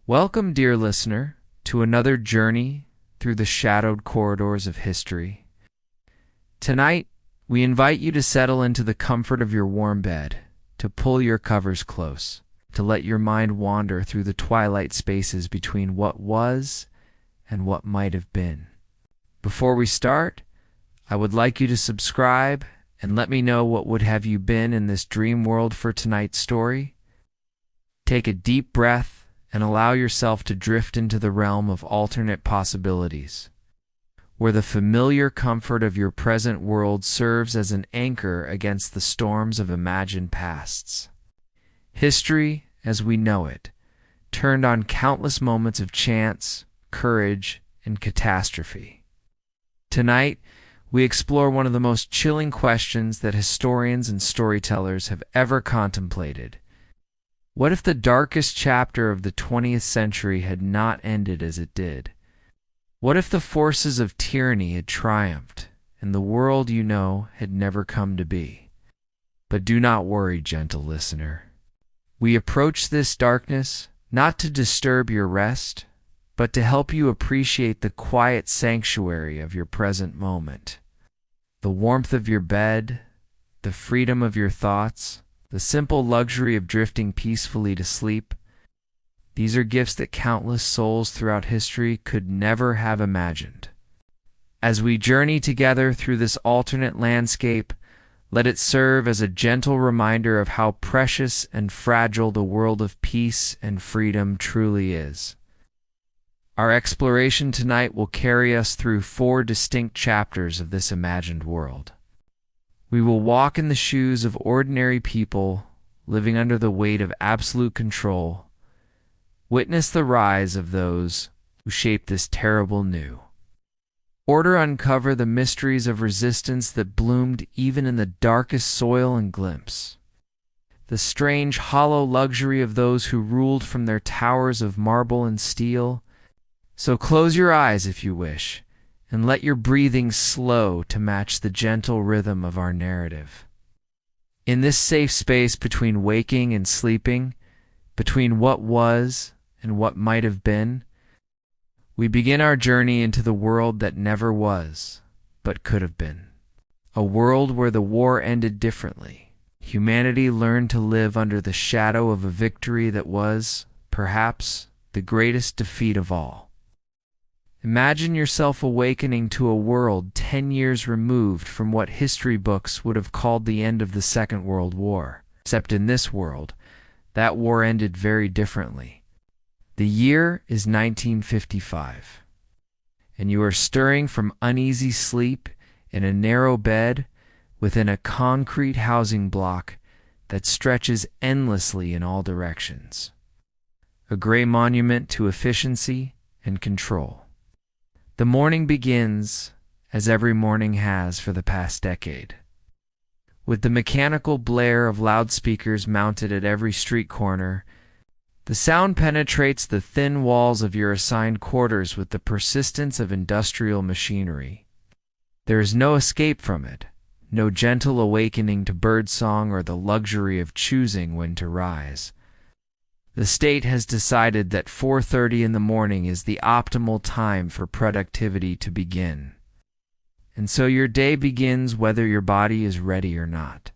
Welcome, dear listener, to another journey through the shadowed corridors of history. Tonight, we invite you to settle into the comfort of your warm bed, to pull your covers close, to let your mind wander through the twilight spaces between what was and what might have been. Before we start, I would like you to subscribe and let me know what would have you been in this dream world for tonight's story. Take a deep breath and allow yourself to drift into the realm of alternate possibilities, where the familiar comfort of your present world serves as an anchor against the storms of imagined pasts. History, as we know it, turned on countless moments of chance, courage, and catastrophe. Tonight, we explore one of the most chilling questions that historians and storytellers have ever contemplated. What if the darkest chapter of the 20th century had not ended as it did? What if the forces of tyranny had triumphed, and the world you know had never come to be? But do not worry, gentle listener. We approach this darkness not to disturb your rest, but to help you appreciate the quiet sanctuary of your present moment. The warmth of your bed, the freedom of your thoughts, the simple luxury of drifting peacefully to sleep. These are gifts that countless souls throughout history could never have imagined. As we journey together through this alternate landscape, let it serve as a gentle reminder of how precious and fragile the world of peace and freedom truly is. Our exploration tonight will carry us through 4 distinct chapters of this imagined world. We will walk in the shoes of ordinary people living under the weight of absolute control, witness the rise of those who shaped this terrible new order, uncover the mysteries of resistance that bloomed even in the darkest soil, and glimpse the strange, hollow luxury of those who ruled from their towers of marble and steel. So close your eyes if you wish, and let your breathing slow to match the gentle rhythm of our narrative. In this safe space between waking and sleeping, between what was and what might have been, we begin our journey into the world that never was, but could have been. A world where the war ended differently. Humanity learned to live under the shadow of a victory that was, perhaps, the greatest defeat of all. Imagine yourself awakening to a world 10 years removed from what history books would have called the end of the Second World War. Except in this world, that war ended very differently. The year is 1955, and you are stirring from uneasy sleep in a narrow bed within a concrete housing block that stretches endlessly in all directions. A gray monument to efficiency and control. The morning begins, as every morning has for the past decade, with the mechanical blare of loudspeakers mounted at every street corner. The sound penetrates the thin walls of your assigned quarters with the persistence of industrial machinery. There is no escape from it, no gentle awakening to birdsong or the luxury of choosing when to rise. The state has decided that 4:30 in the morning is the optimal time for productivity to begin. And so your day begins whether your body is ready or not.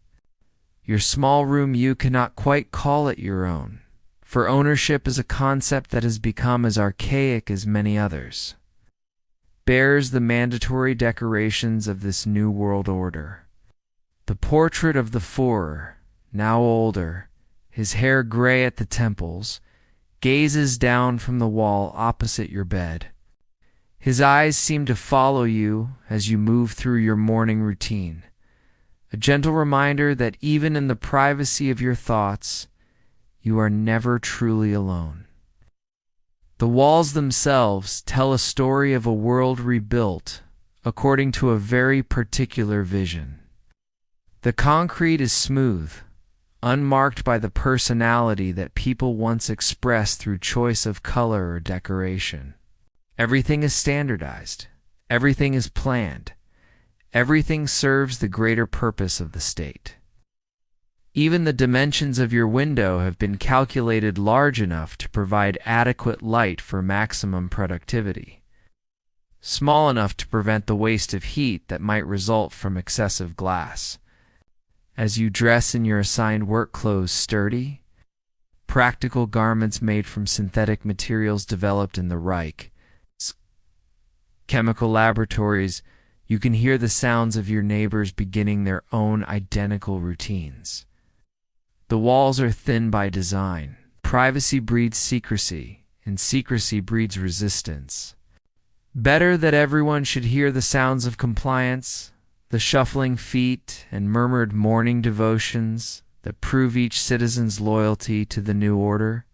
Your small room you cannot quite call it your own, for ownership is a concept that has become as archaic as many others. Bears the mandatory decorations of this new world order. The portrait of the Führer, now older, his hair gray at the temples, gazes down from the wall opposite your bed. His eyes seem to follow you as you move through your morning routine, a gentle reminder that even in the privacy of your thoughts, you are never truly alone. The walls themselves tell a story of a world rebuilt according to a very particular vision. The concrete is smooth, unmarked by the personality that people once expressed through choice of color or decoration. Everything is standardized. Everything is planned. Everything serves the greater purpose of the state. Even the dimensions of your window have been calculated large enough to provide adequate light for maximum productivity, small enough to prevent the waste of heat that might result from excessive glass. As you dress in your assigned work clothes, sturdy, practical garments made from synthetic materials developed in the Reich chemical laboratories, you can hear the sounds of your neighbors beginning their own identical routines. The walls are thin by design. Privacy breeds secrecy, and secrecy breeds resistance. Better that everyone should hear the sounds of compliance, the shuffling feet and murmured morning devotions that prove each citizen's loyalty to the new order.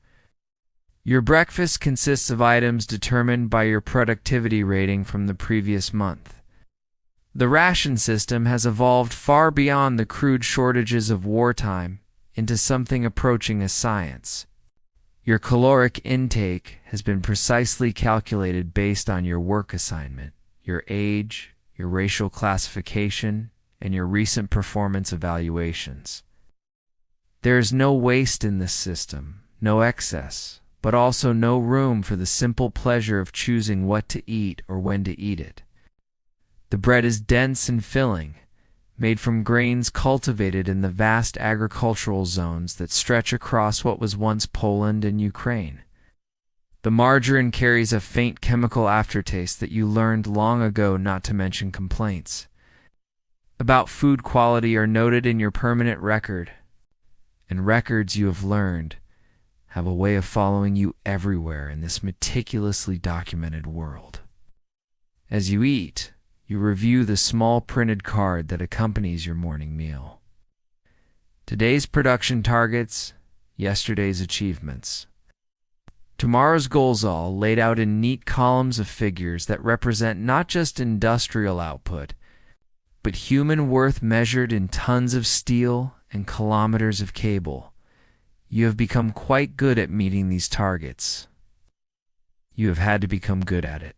Your breakfast consists of items determined by your productivity rating from the previous month. The ration system has evolved far beyond the crude shortages of wartime into something approaching a science. Your caloric intake has been precisely calculated based on your work assignment, your age, your racial classification, and your recent performance evaluations. There is no waste in this system, no excess, but also no room for the simple pleasure of choosing what to eat or when to eat it. The bread is dense and filling, made from grains cultivated in the vast agricultural zones that stretch across what was once Poland and Ukraine. The margarine carries a faint chemical aftertaste that you learned long ago not to mention complaints about food quality are noted in your permanent record, and records you have learned have a way of following you everywhere in this meticulously documented world. As you eat, you review the small printed card that accompanies your morning meal. Today's production targets, yesterday's achievements. Tomorrow's goals, all laid out in neat columns of figures that represent not just industrial output, but human worth measured in tons of steel and kilometers of cable. You have become quite good at meeting these targets. You have had to become good at it.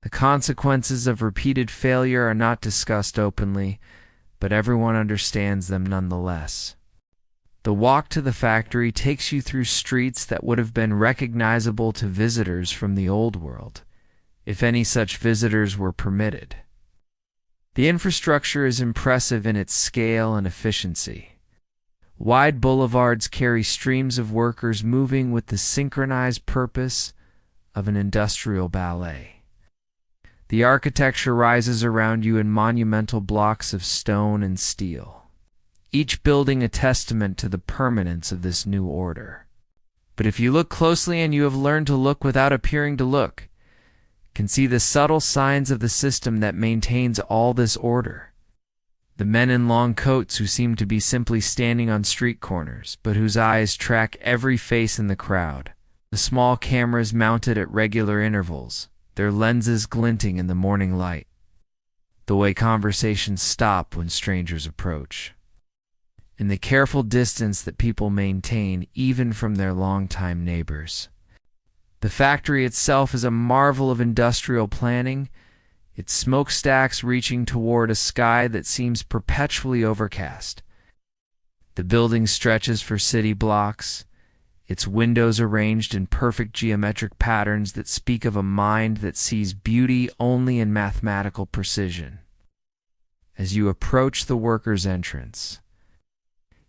The consequences of repeated failure are not discussed openly, but everyone understands them nonetheless. The walk to the factory takes you through streets that would have been recognizable to visitors from the old world, if any such visitors were permitted. The infrastructure is impressive in its scale and efficiency. Wide boulevards carry streams of workers moving with the synchronized purpose of an industrial ballet. The architecture rises around you in monumental blocks of stone and steel, each building a testament to the permanence of this new order. But if you look closely, and you have learned to look without appearing to look, can see the subtle signs of the system that maintains all this order. The men in long coats who seem to be simply standing on street corners, but whose eyes track every face in the crowd. The small cameras mounted at regular intervals, their lenses glinting in the morning light. The way conversations stop when strangers approach. And the careful distance that people maintain even from their longtime neighbors. The factory itself is a marvel of industrial planning, its smokestacks reaching toward a sky that seems perpetually overcast. The building stretches for city blocks, its windows arranged in perfect geometric patterns that speak of a mind that sees beauty only in mathematical precision. As you approach the workers' entrance,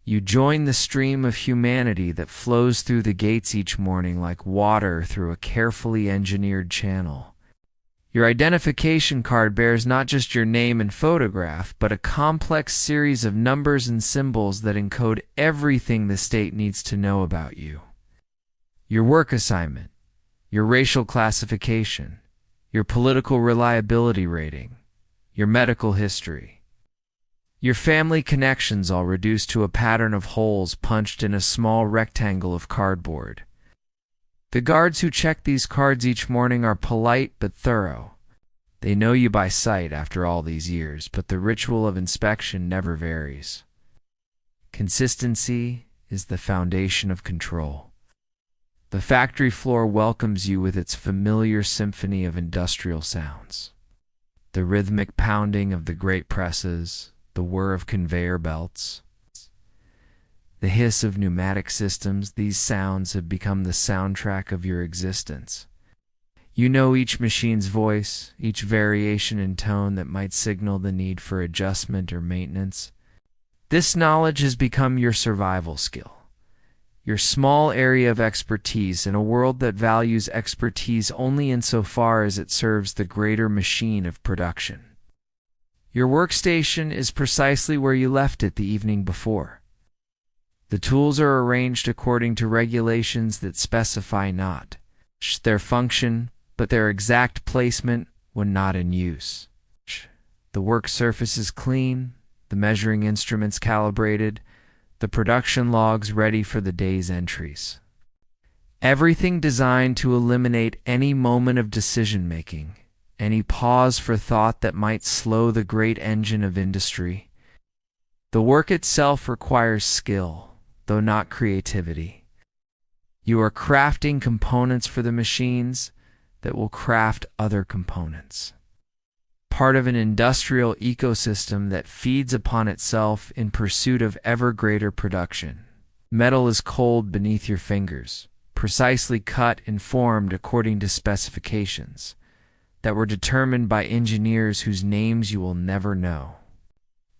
you join the stream of humanity that flows through the gates each morning like water through a carefully engineered channel. Your identification card bears not just your name and photograph, but a complex series of numbers and symbols that encode everything the state needs to know about you. Your work assignment, your racial classification, your political reliability rating, your medical history. Your family connections all reduced to a pattern of holes punched in a small rectangle of cardboard. The guards who check these cards each morning are polite but thorough. They know you by sight after all these years, but the ritual of inspection never varies. Consistency is the foundation of control. The factory floor welcomes you with its familiar symphony of industrial sounds. The rhythmic pounding of the great presses, the whir of conveyor belts, The hiss of pneumatic systems, these sounds have become the soundtrack of your existence. You know each machine's voice, each variation in tone that might signal the need for adjustment or maintenance. This knowledge has become your survival skill, your small area of expertise in a world that values expertise only insofar as it serves the greater machine of production. Your workstation is precisely where you left it the evening before. The tools are arranged according to regulations that specify not their function, but their exact placement when not in use. The work surface is clean, the measuring instruments calibrated, the production logs ready for the day's entries. Everything designed to eliminate any moment of decision-making, any pause for thought that might slow the great engine of industry. The work itself requires skill, though not creativity. You are crafting components for the machines that will craft other components. Part of an industrial ecosystem that feeds upon itself in pursuit of ever greater production. Metal is cold beneath your fingers, precisely cut and formed according to specifications that were determined by engineers whose names you will never know.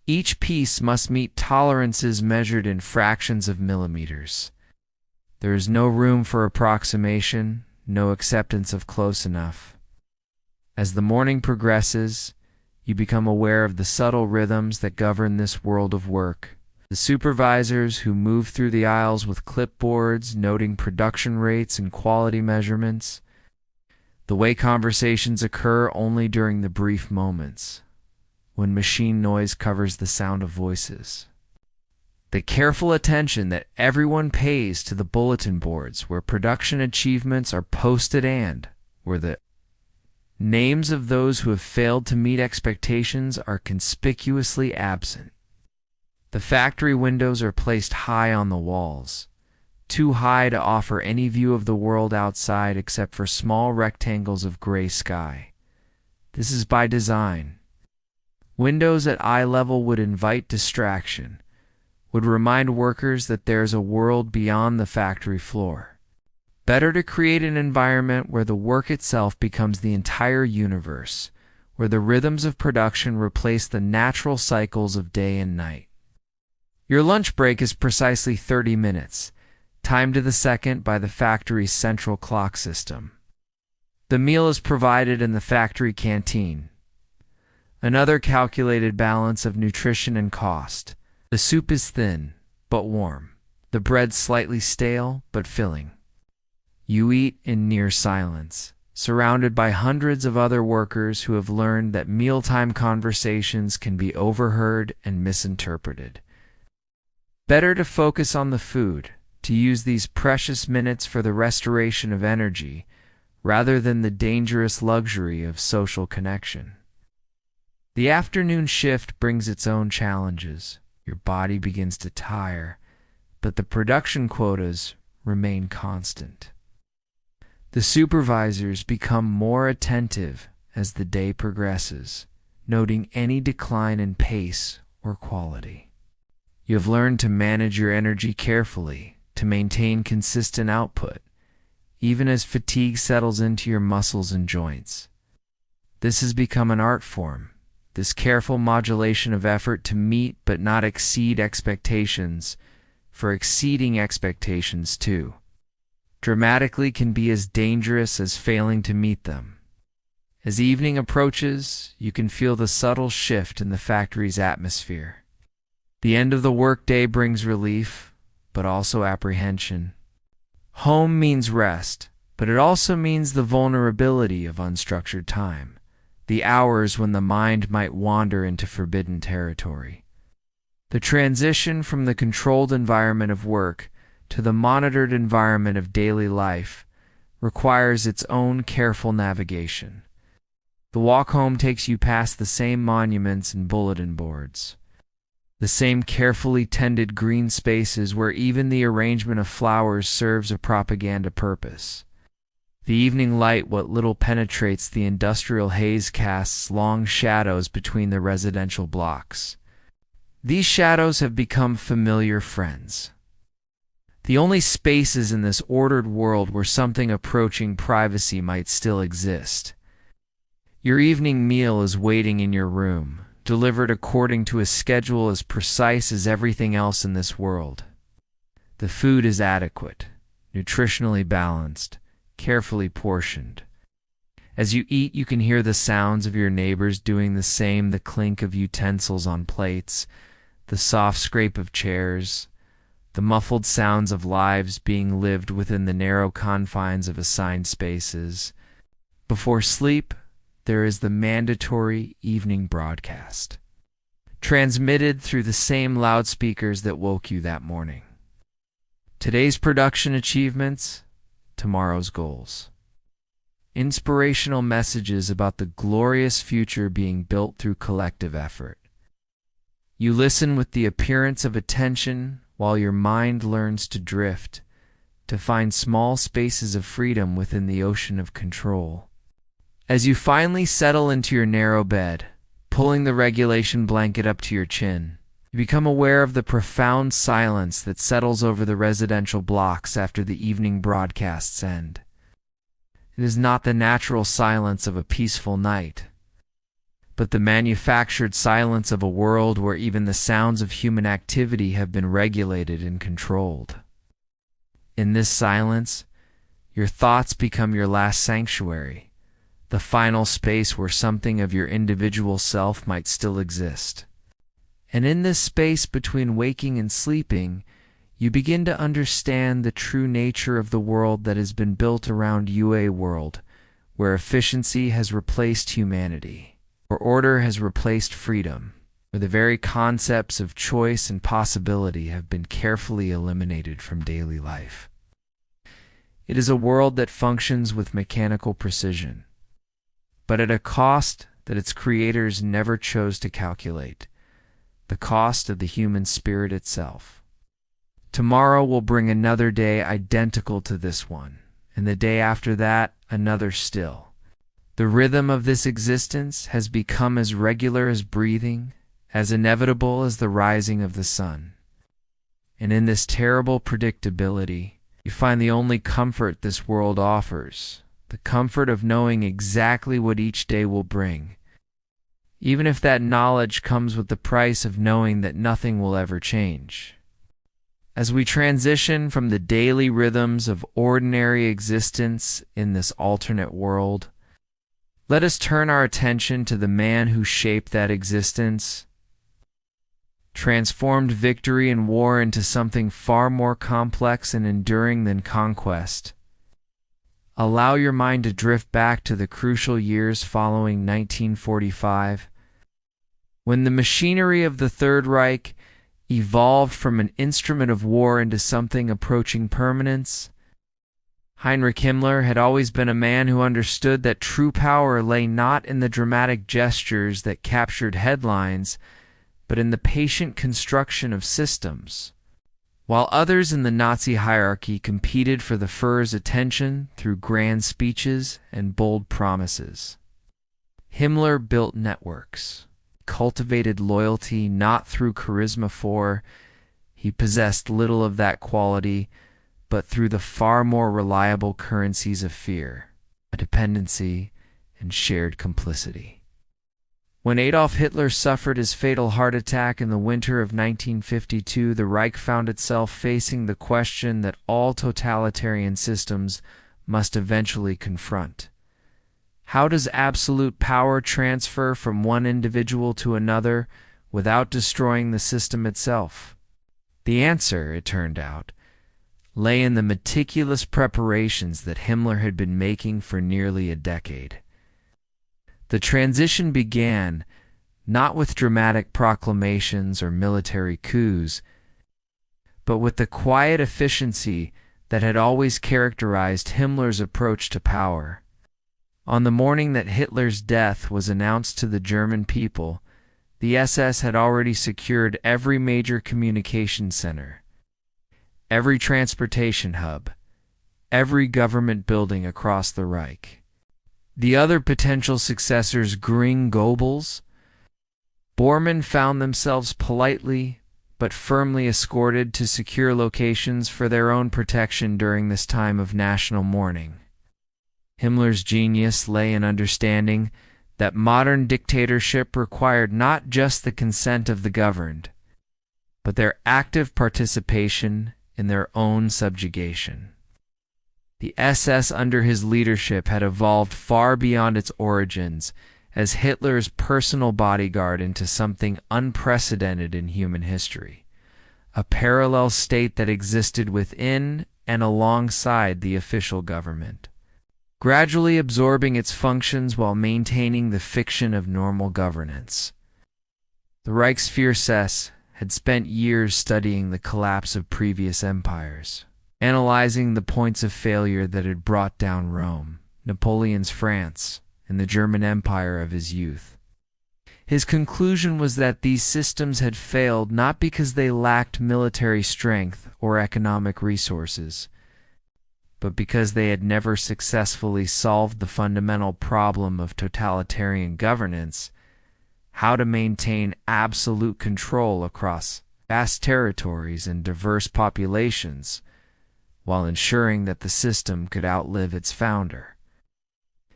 Each piece must meet tolerances measured in fractions of millimeters. There is no room for approximation, no acceptance of close enough. As the morning progresses, you become aware of the subtle rhythms that govern this world of work. The supervisors who move through the aisles with clipboards, noting production rates and quality measurements. The way conversations occur only during the brief moments, when machine noise covers the sound of voices. The careful attention that everyone pays to the bulletin boards where production achievements are posted and where the names of those who have failed to meet expectations are conspicuously absent. The factory windows are placed high on the walls, too high to offer any view of the world outside except for small rectangles of gray sky. This is by design. Windows at eye level would invite distraction, would remind workers that there's a world beyond the factory floor. Better to create an environment where the work itself becomes the entire universe, where the rhythms of production replace the natural cycles of day and night. Your lunch break is precisely 30 minutes, timed to the second by the factory's central clock system. The meal is provided in the factory canteen. Another calculated balance of nutrition and cost. The soup is thin, but warm. The bread slightly stale, but filling. You eat in near silence, surrounded by hundreds of other workers who have learned that mealtime conversations can be overheard and misinterpreted. Better to focus on the food, to use these precious minutes for the restoration of energy, rather than the dangerous luxury of social connection. The afternoon shift brings its own challenges. Your body begins to tire, but the production quotas remain constant. The supervisors become more attentive as the day progresses, noting any decline in pace or quality. You have learned to manage your energy carefully, to maintain consistent output, even as fatigue settles into your muscles and joints. This has become an art form. This careful modulation of effort to meet but not exceed expectations, for exceeding expectations too, dramatically can be as dangerous as failing to meet them. As evening approaches, you can feel the subtle shift in the factory's atmosphere. The end of the workday brings relief, but also apprehension. Home means rest, but it also means the vulnerability of unstructured time. The hours when the mind might wander into forbidden territory. The transition from the controlled environment of work to the monitored environment of daily life requires its own careful navigation. The walk home takes you past the same monuments and bulletin boards, the same carefully tended green spaces where even the arrangement of flowers serves a propaganda purpose. The evening light, what little penetrates the industrial haze, casts long shadows between the residential blocks. These shadows have become familiar friends. the only spaces in this ordered world where something approaching privacy might still exist. Your evening meal is waiting in your room, delivered according to a schedule as precise as everything else in this world. The food is adequate, nutritionally balanced, carefully portioned. As you eat, you can hear the sounds of your neighbors doing the same, the clink of utensils on plates, the soft scrape of chairs, the muffled sounds of lives being lived within the narrow confines of assigned spaces. Before sleep, there is the mandatory evening broadcast, transmitted through the same loudspeakers that woke you that morning. Today's production achievements, tomorrow's goals. Inspirational messages about the glorious future being built through collective effort. You listen with the appearance of attention while your mind learns to drift, to find small spaces of freedom within the ocean of control. As you finally settle into your narrow bed, pulling the regulation blanket up to your chin, you become aware of the profound silence that settles over the residential blocks after the evening broadcasts end. It is not the natural silence of a peaceful night, but the manufactured silence of a world where even the sounds of human activity have been regulated and controlled. In this silence, your thoughts become your last sanctuary, the final space where something of your individual self might still exist. And in this space between waking and sleeping, you begin to understand the true nature of the world that has been built around you, a world where efficiency has replaced humanity, where order has replaced freedom, where the very concepts of choice and possibility have been carefully eliminated from daily life. It is a world that functions with mechanical precision, but at a cost that its creators never chose to calculate, the cost of the human spirit itself. Tomorrow will bring another day identical to this one, and the day after that, another still. The rhythm of this existence has become as regular as breathing, as inevitable as the rising of the sun. And in this terrible predictability, you find the only comfort this world offers, the comfort of knowing exactly what each day will bring, even if that knowledge comes with the price of knowing that nothing will ever change. As we transition from the daily rhythms of ordinary existence in this alternate world, let us turn our attention to the man who shaped that existence, transformed victory and war into something far more complex and enduring than conquest. Allow your mind to drift back to the crucial years following 1945, when the machinery of the Third Reich evolved from an instrument of war into something approaching permanence. Heinrich Himmler had always been a man who understood that true power lay not in the dramatic gestures that captured headlines, but in the patient construction of systems. While others in the Nazi hierarchy competed for the Führer's attention through grand speeches and bold promises, Himmler built networks, cultivated loyalty not through charisma, for he possessed little of that quality, but through the far more reliable currencies of fear, a dependency, and shared complicity. When Adolf Hitler suffered his fatal heart attack in the winter of 1952, the Reich found itself facing the question that all totalitarian systems must eventually confront. How does absolute power transfer from one individual to another without destroying the system itself? The answer, it turned out, lay in the meticulous preparations that Himmler had been making for nearly a decade. The transition began not with dramatic proclamations or military coups, but with the quiet efficiency that had always characterized Himmler's approach to power. On the morning that Hitler's death was announced to the German people, the SS had already secured every major communication center, every transportation hub, every government building across the Reich. The other potential successors, Göring, Goebbels, Bormann, found themselves politely but firmly escorted to secure locations for their own protection during this time of national mourning. Himmler's genius lay in understanding that modern dictatorship required not just the consent of the governed, but their active participation in their own subjugation. The SS under his leadership had evolved far beyond its origins as Hitler's personal bodyguard into something unprecedented in human history, a parallel state that existed within and alongside the official government, gradually absorbing its functions while maintaining the fiction of normal governance. The Reichsführer had spent years studying the collapse of previous empires, analyzing the points of failure that had brought down Rome, Napoleon's France, and the German Empire of his youth. His conclusion was that these systems had failed not because they lacked military strength or economic resources, but because they had never successfully solved the fundamental problem of totalitarian governance: how to maintain absolute control across vast territories and diverse populations, while ensuring that the system could outlive its founder.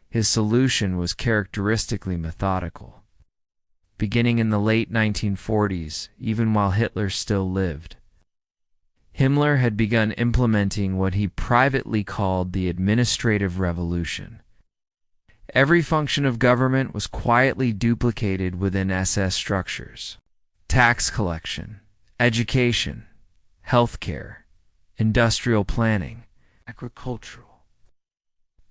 His solution was characteristically methodical. Beginning in the late 1940s, even while Hitler still lived, Himmler had begun implementing what he privately called the administrative revolution. Every function of government was quietly duplicated within SS structures: tax collection, education, healthcare, industrial planning, agricultural.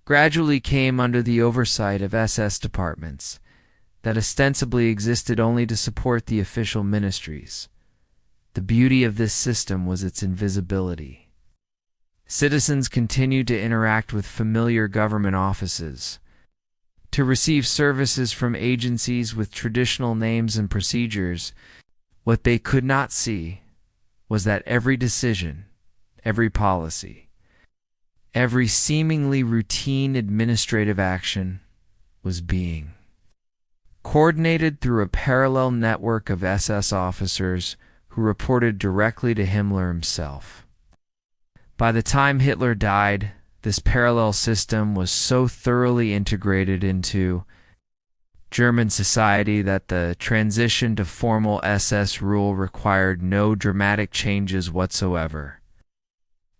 Gradually came under the oversight of SS departments that ostensibly existed only to support the official ministries. The beauty of this system was its invisibility. Citizens continued to interact with familiar government offices, to receive services from agencies with traditional names and procedures. What they could not see was that every decision, every policy, every seemingly routine administrative action was being coordinated through a parallel network of SS officers who reported directly to Himmler himself. By the time Hitler died, this parallel system was so thoroughly integrated into German society that the transition to formal SS rule required no dramatic changes whatsoever.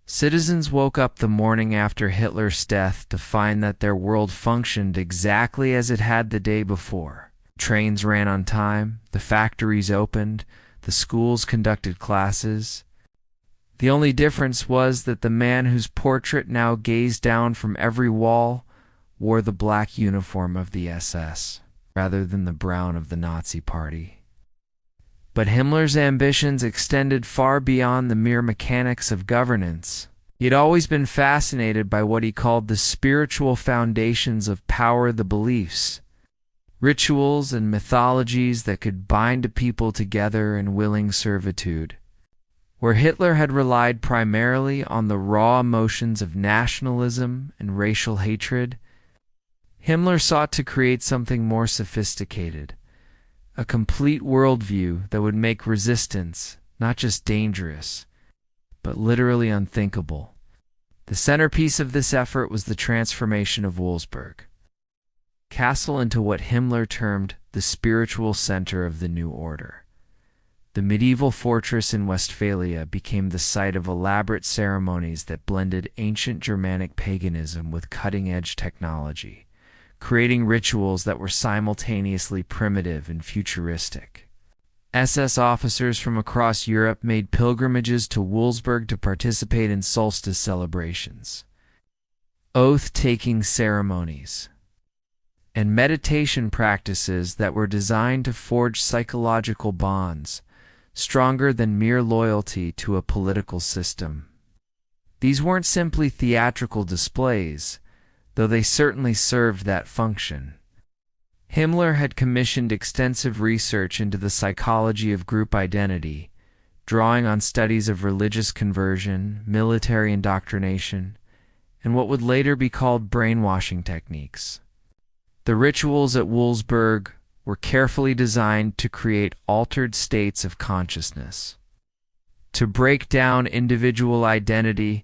Citizens woke up the morning after Hitler's death to find that their world functioned exactly as it had the day before. Trains ran on time, the factories opened, the schools conducted classes. The only difference was that the man whose portrait now gazed down from every wall wore the black uniform of the SS, rather than the brown of the Nazi Party. But Himmler's ambitions extended far beyond the mere mechanics of governance. He had always been fascinated by what he called the spiritual foundations of power, the beliefs, rituals, and mythologies that could bind a people together in willing servitude. Where Hitler had relied primarily on the raw emotions of nationalism and racial hatred, Himmler sought to create something more sophisticated, a complete worldview that would make resistance not just dangerous, but literally unthinkable. The centerpiece of this effort was the transformation of Wolfsburg Castle into what Himmler termed the spiritual center of the new order. The medieval fortress in Westphalia became the site of elaborate ceremonies that blended ancient Germanic paganism with cutting-edge technology, creating rituals that were simultaneously primitive and futuristic. SS officers from across Europe made pilgrimages to Wolfsburg to participate in solstice celebrations, oath-taking ceremonies, and meditation practices that were designed to forge psychological bonds stronger than mere loyalty to a political system. These weren't simply theatrical displays, though they certainly served that function. Himmler had commissioned extensive research into the psychology of group identity, drawing on studies of religious conversion, military indoctrination, and what would later be called brainwashing techniques. The rituals at Wolfsburg were carefully designed to create altered states of consciousness. to break down individual identity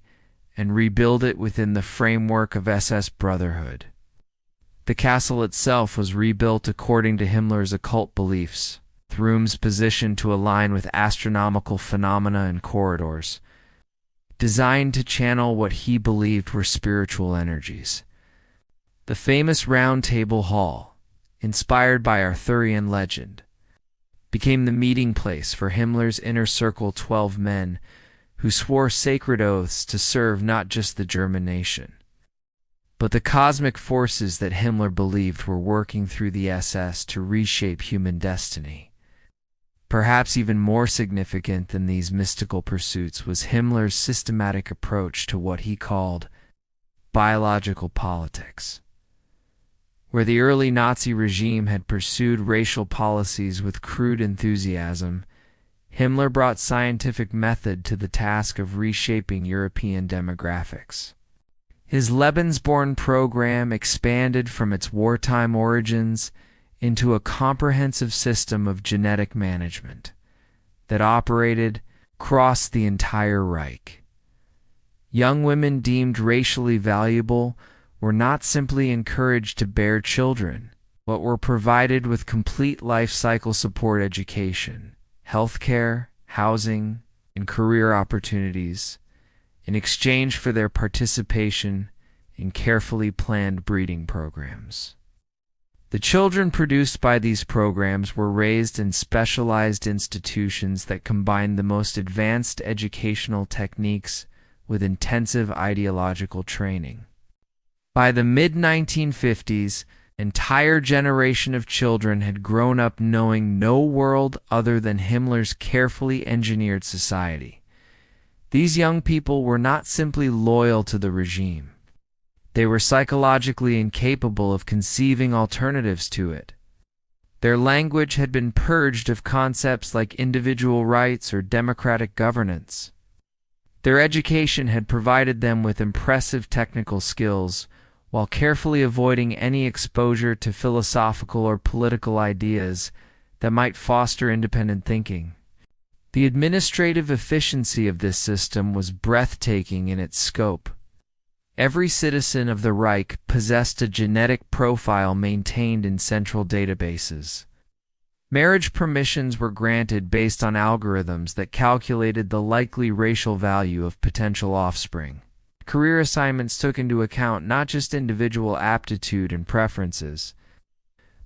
and rebuild it within the framework of SS Brotherhood. The castle itself was rebuilt according to Himmler's occult beliefs, with rooms positioned to align with astronomical phenomena and corridors, designed to channel what he believed were spiritual energies. The famous Round Table Hall, inspired by Arthurian legend, became the meeting place for Himmler's inner circle 12 men who swore sacred oaths to serve not just the German nation, but the cosmic forces that Himmler believed were working through the SS to reshape human destiny. Perhaps even more significant than these mystical pursuits was Himmler's systematic approach to what he called biological politics. Where the early Nazi regime had pursued racial policies with crude enthusiasm, Himmler brought scientific method to the task of reshaping European demographics. His Lebensborn program expanded from its wartime origins into a comprehensive system of genetic management that operated across the entire Reich. Young women deemed racially valuable were not simply encouraged to bear children, but were provided with complete life cycle support education, healthcare, housing, and career opportunities in exchange for their participation in carefully planned breeding programs. The children produced by these programs were raised in specialized institutions that combined the most advanced educational techniques with intensive ideological training. By the mid-1950s, an entire generation of children had grown up knowing no world other than Himmler's carefully engineered society. These young people were not simply loyal to the regime. They were psychologically incapable of conceiving alternatives to it. Their language had been purged of concepts like individual rights or democratic governance. Their education had provided them with impressive technical skills, while carefully avoiding any exposure to philosophical or political ideas that might foster independent thinking. The administrative efficiency of this system was breathtaking in its scope. Every citizen of the Reich possessed a genetic profile maintained in central databases. Marriage permissions were granted based on algorithms that calculated the likely racial value of potential offspring. Career assignments took into account not just individual aptitude and preferences,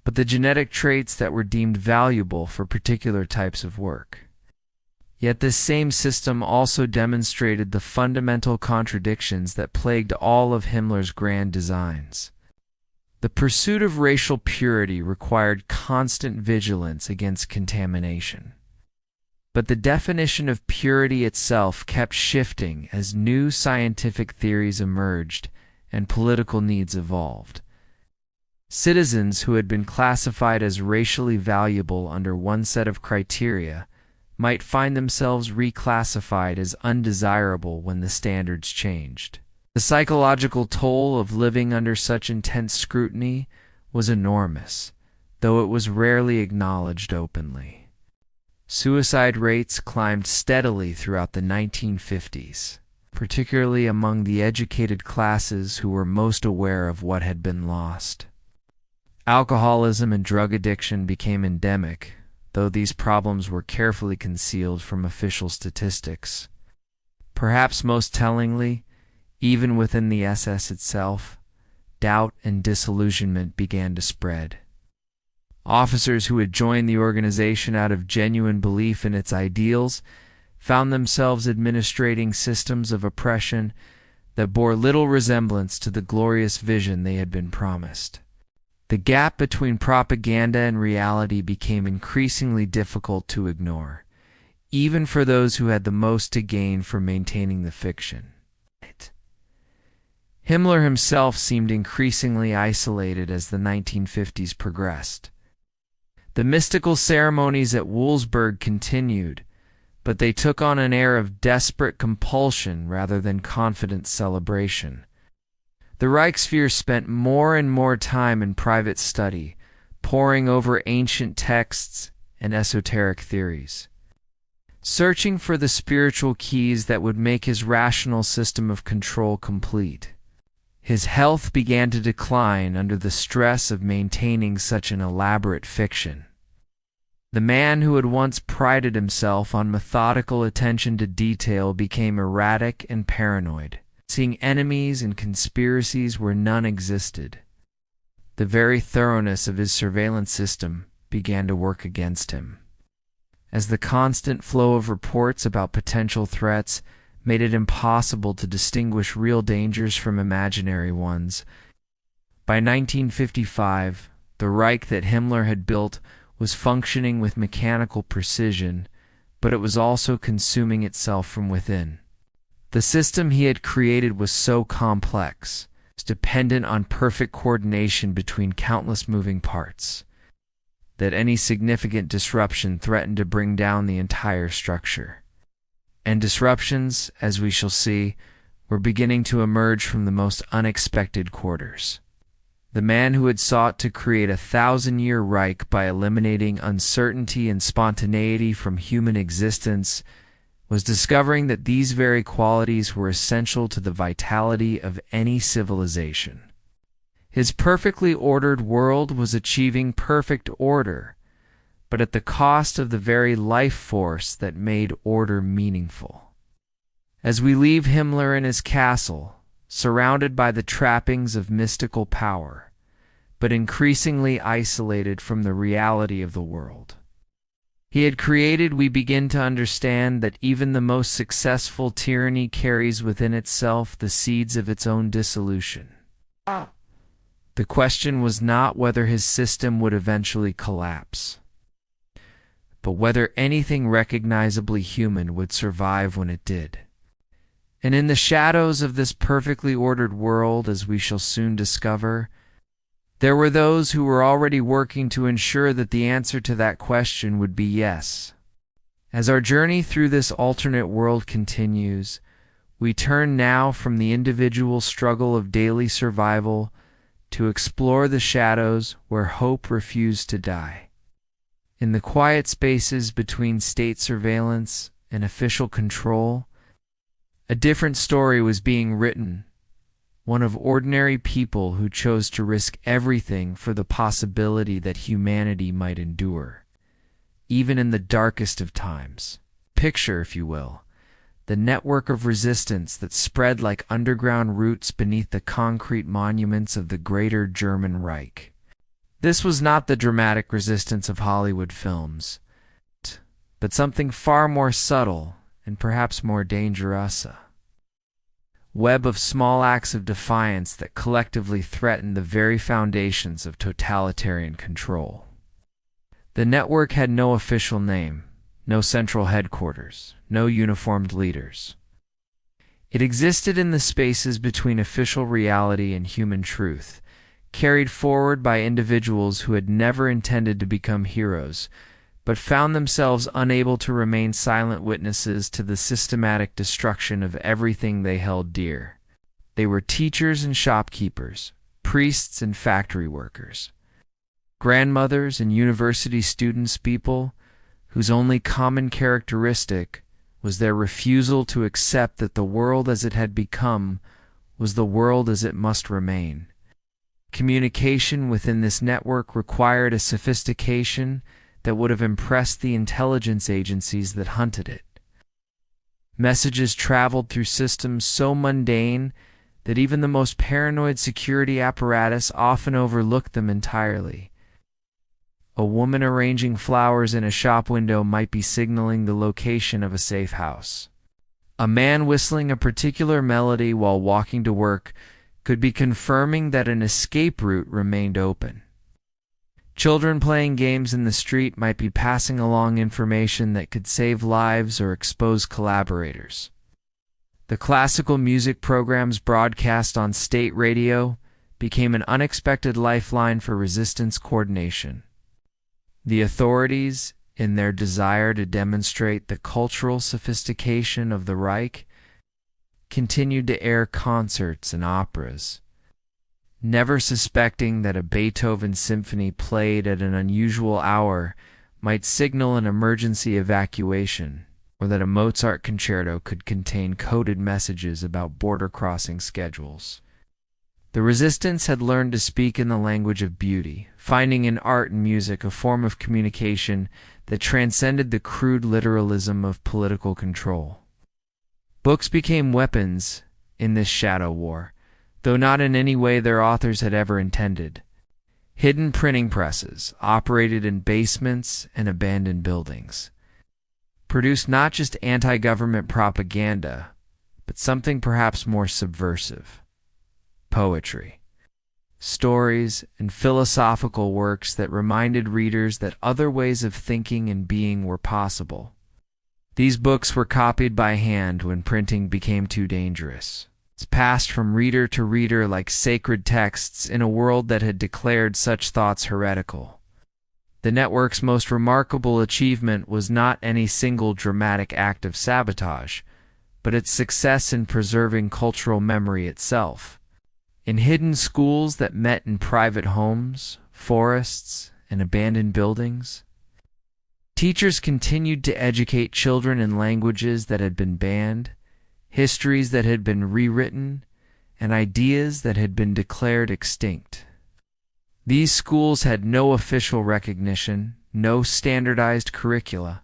but the genetic traits that were deemed valuable for particular types of work. Yet this same system also demonstrated the fundamental contradictions that plagued all of Himmler's grand designs. The pursuit of racial purity required constant vigilance against contamination. But the definition of purity itself kept shifting as new scientific theories emerged and political needs evolved. Citizens who had been classified as racially valuable under one set of criteria might find themselves reclassified as undesirable when the standards changed. The psychological toll of living under such intense scrutiny was enormous, though it was rarely acknowledged openly. Suicide rates climbed steadily throughout the 1950s, particularly among the educated classes who were most aware of what had been lost. Alcoholism and drug addiction became endemic, though these problems were carefully concealed from official statistics. Perhaps most tellingly, even within the SS itself, doubt and disillusionment began to spread. Officers who had joined the organization out of genuine belief in its ideals found themselves administrating systems of oppression that bore little resemblance to the glorious vision they had been promised. The gap between propaganda and reality became increasingly difficult to ignore, even for those who had the most to gain from maintaining the fiction. Himmler himself seemed increasingly isolated as the 1950s progressed. The mystical ceremonies at Wurzburg continued, but they took on an air of desperate compulsion rather than confident celebration. The Reichswehr spent more and more time in private study, poring over ancient texts and esoteric theories. searching for the spiritual keys that would make his rational system of control complete. His health began to decline under the stress of maintaining such an elaborate fiction. The man who had once prided himself on methodical attention to detail became erratic and paranoid, seeing enemies and conspiracies where none existed. The very thoroughness of his surveillance system began to work against him, as the constant flow of reports about potential threats made it impossible to distinguish real dangers from imaginary ones. By 1955, the Reich that Himmler had built was functioning with mechanical precision, but it was also consuming itself from within. The system he had created was so complex, dependent on perfect coordination between countless moving parts, that any significant disruption threatened to bring down the entire structure. And disruptions, as we shall see, were beginning to emerge from the most unexpected quarters. The man who had sought to create a 1,000-year Reich by eliminating uncertainty and spontaneity from human existence was discovering that these very qualities were essential to the vitality of any civilization. His perfectly ordered world was achieving perfect order, but at the cost of the very life force that made order meaningful. As we leave Himmler in his castle, surrounded by the trappings of mystical power, but increasingly isolated from the reality of the world he had created, we begin to understand that even the most successful tyranny carries within itself the seeds of its own dissolution. The question was not whether his system would eventually collapse, but whether anything recognizably human would survive when it did. And in the shadows of this perfectly ordered world, as we shall soon discover, there were those who were already working to ensure that the answer to that question would be yes. As our journey through this alternate world continues, we turn now from the individual struggle of daily survival to explore the shadows where hope refused to die. In the quiet spaces between state surveillance and official control, a different story was being written, one of ordinary people who chose to risk everything for the possibility that humanity might endure, even in the darkest of times. Picture, if you will, the network of resistance that spread like underground roots beneath the concrete monuments of the greater German Reich. This was not the dramatic resistance of Hollywood films, but something far more subtle and perhaps more dangerous. Web of small acts of defiance that collectively threatened the very foundations of totalitarian control. The network had no official name, no central headquarters, no uniformed leaders. It existed in the spaces between official reality and human truth, carried forward by individuals who had never intended to become heroes, but found themselves unable to remain silent witnesses to the systematic destruction of everything they held dear. They were teachers and shopkeepers, priests and factory workers, grandmothers and university students, people whose only common characteristic was their refusal to accept that the world as it had become was the world as it must remain. Communication within this network required a sophistication that would have impressed the intelligence agencies that hunted it. Messages traveled through systems so mundane that even the most paranoid security apparatus often overlooked them entirely. A woman arranging flowers in a shop window might be signaling the location of a safe house. A man whistling a particular melody while walking to work could be confirming that an escape route remained open. Children playing games in the street might be passing along information that could save lives or expose collaborators. The classical music programs broadcast on state radio became an unexpected lifeline for resistance coordination. The authorities, in their desire to demonstrate the cultural sophistication of the Reich, continued to air concerts and operas, never suspecting that a Beethoven symphony played at an unusual hour might signal an emergency evacuation. or that a Mozart concerto could contain coded messages about border crossing schedules. The resistance had learned to speak in the language of beauty, finding in art and music a form of communication that transcended the crude literalism of political control. Books became weapons in this shadow war, though not in any way their authors had ever intended. Hidden printing presses, operated in basements and abandoned buildings, produced not just anti-government propaganda, but something perhaps more subversive: poetry, stories, and philosophical works that reminded readers that other ways of thinking and being were possible. These books were copied by hand when printing became too dangerous. It's passed from reader to reader like sacred texts in a world that had declared such thoughts heretical. The network's most remarkable achievement was not any single dramatic act of sabotage, but its success in preserving cultural memory itself. In hidden schools that met in private homes, forests, and abandoned buildings, teachers continued to educate children in languages that had been banned, histories that had been rewritten, and ideas that had been declared extinct. These schools had no official recognition, no standardized curricula,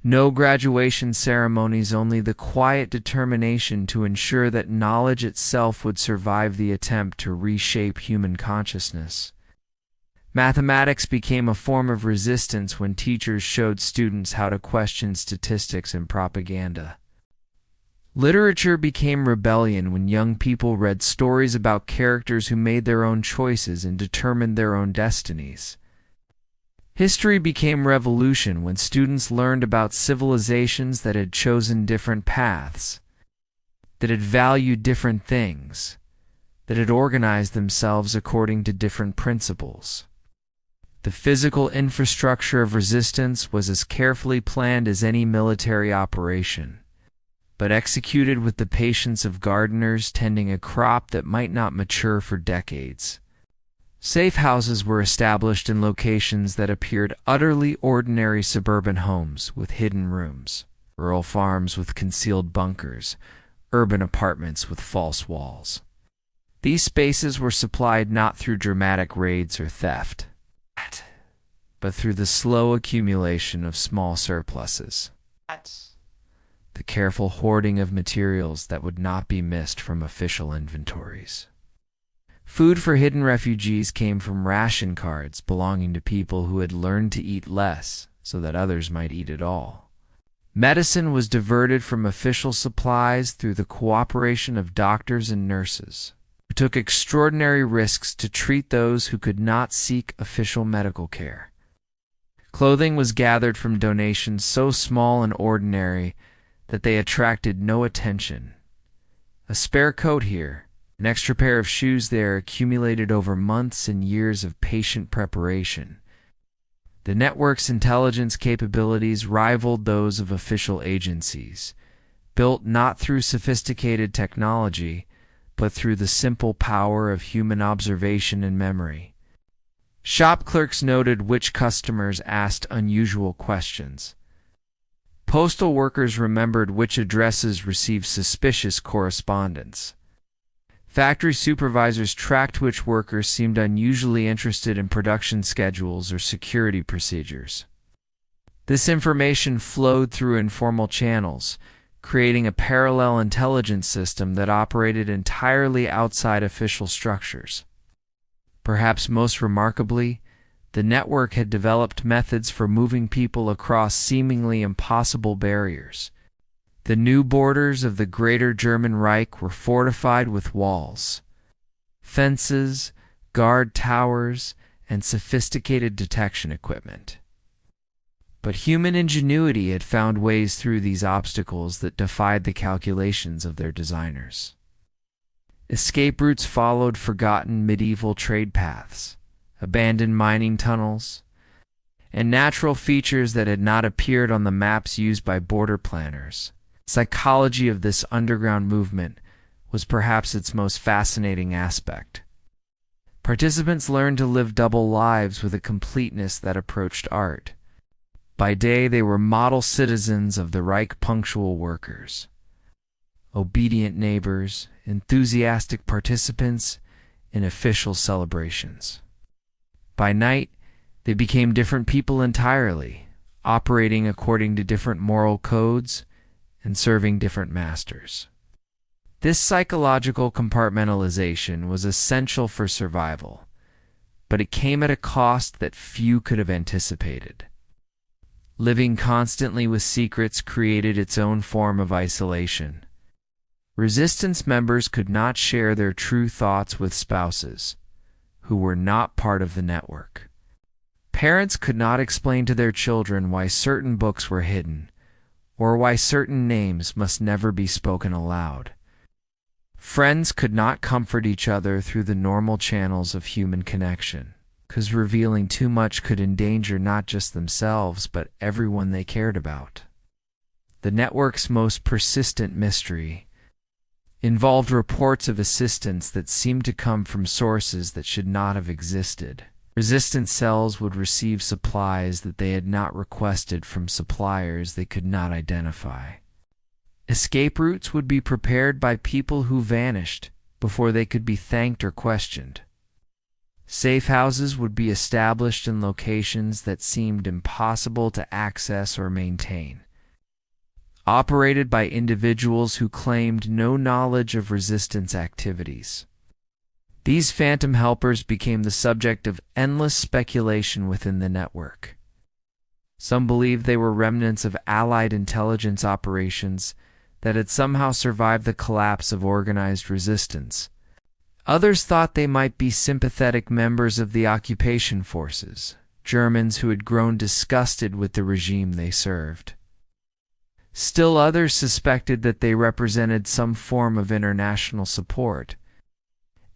no graduation ceremonies, only the quiet determination to ensure that knowledge itself would survive the attempt to reshape human consciousness. Mathematics became a form of resistance when teachers showed students how to question statistics and propaganda. Literature became rebellion when young people read stories about characters who made their own choices and determined their own destinies. History became revolution when students learned about civilizations that had chosen different paths, that had valued different things, that had organized themselves according to different principles. The physical infrastructure of resistance was as carefully planned as any military operation, but executed with the patience of gardeners tending a crop that might not mature for decades. Safe houses were established in locations that appeared utterly ordinary suburban homes with hidden rooms, rural farms with concealed bunkers, urban apartments with false walls. These spaces were supplied not through dramatic raids or theft, but through the slow accumulation of small surpluses, the careful hoarding of materials that would not be missed from official inventories. Food for hidden refugees came from ration cards belonging to people who had learned to eat less so that others might eat it all. Medicine was diverted from official supplies through the cooperation of doctors and nurses, who took extraordinary risks to treat those who could not seek official medical care. Clothing was gathered from donations so small and ordinary that they attracted no attention. A spare coat here, an extra pair of shoes there, accumulated over months and years of patient preparation. The network's intelligence capabilities rivaled those of official agencies, built not through sophisticated technology, but through the simple power of human observation and memory. Shop clerks noted which customers asked unusual questions. Postal workers remembered which addresses received suspicious correspondence. Factory supervisors tracked which workers seemed unusually interested in production schedules or security procedures. This information flowed through informal channels, creating a parallel intelligence system that operated entirely outside official structures. Perhaps most remarkably, the network had developed methods for moving people across seemingly impossible barriers. The new borders of the Greater German Reich were fortified with walls, fences, guard towers, and sophisticated detection equipment. But human ingenuity had found ways through these obstacles that defied the calculations of their designers. Escape routes followed forgotten medieval trade paths, abandoned mining tunnels, and natural features that had not appeared on the maps used by border planners. Psychology of this underground movement was perhaps its most fascinating aspect. Participants learned to live double lives with a completeness that approached art. By day, they were model citizens of the Reich, punctual workers, obedient neighbors, enthusiastic participants in official celebrations. By night, they became different people entirely, operating according to different moral codes and serving different masters. This psychological compartmentalization was essential for survival, but it came at a cost that few could have anticipated. Living constantly with secrets created its own form of isolation. Resistance members could not share their true thoughts with spouses, who were not part of the network. Parents could not explain to their children why certain books were hidden, or why certain names must never be spoken aloud. Friends could not comfort each other through the normal channels of human connection, because revealing too much could endanger not just themselves, but everyone they cared about. The network's most persistent mystery involved reports of assistance that seemed to come from sources that should not have existed. Resistance cells would receive supplies that they had not requested from suppliers they could not identify. Escape routes would be prepared by people who vanished before they could be thanked or questioned. Safe houses would be established in locations that seemed impossible to access or maintain, operated by individuals who claimed no knowledge of resistance activities. These phantom helpers became the subject of endless speculation within the network. Some believed they were remnants of Allied intelligence operations that had somehow survived the collapse of organized resistance. Others thought they might be sympathetic members of the occupation forces, Germans who had grown disgusted with the regime they served. Still others suspected that they represented some form of international support,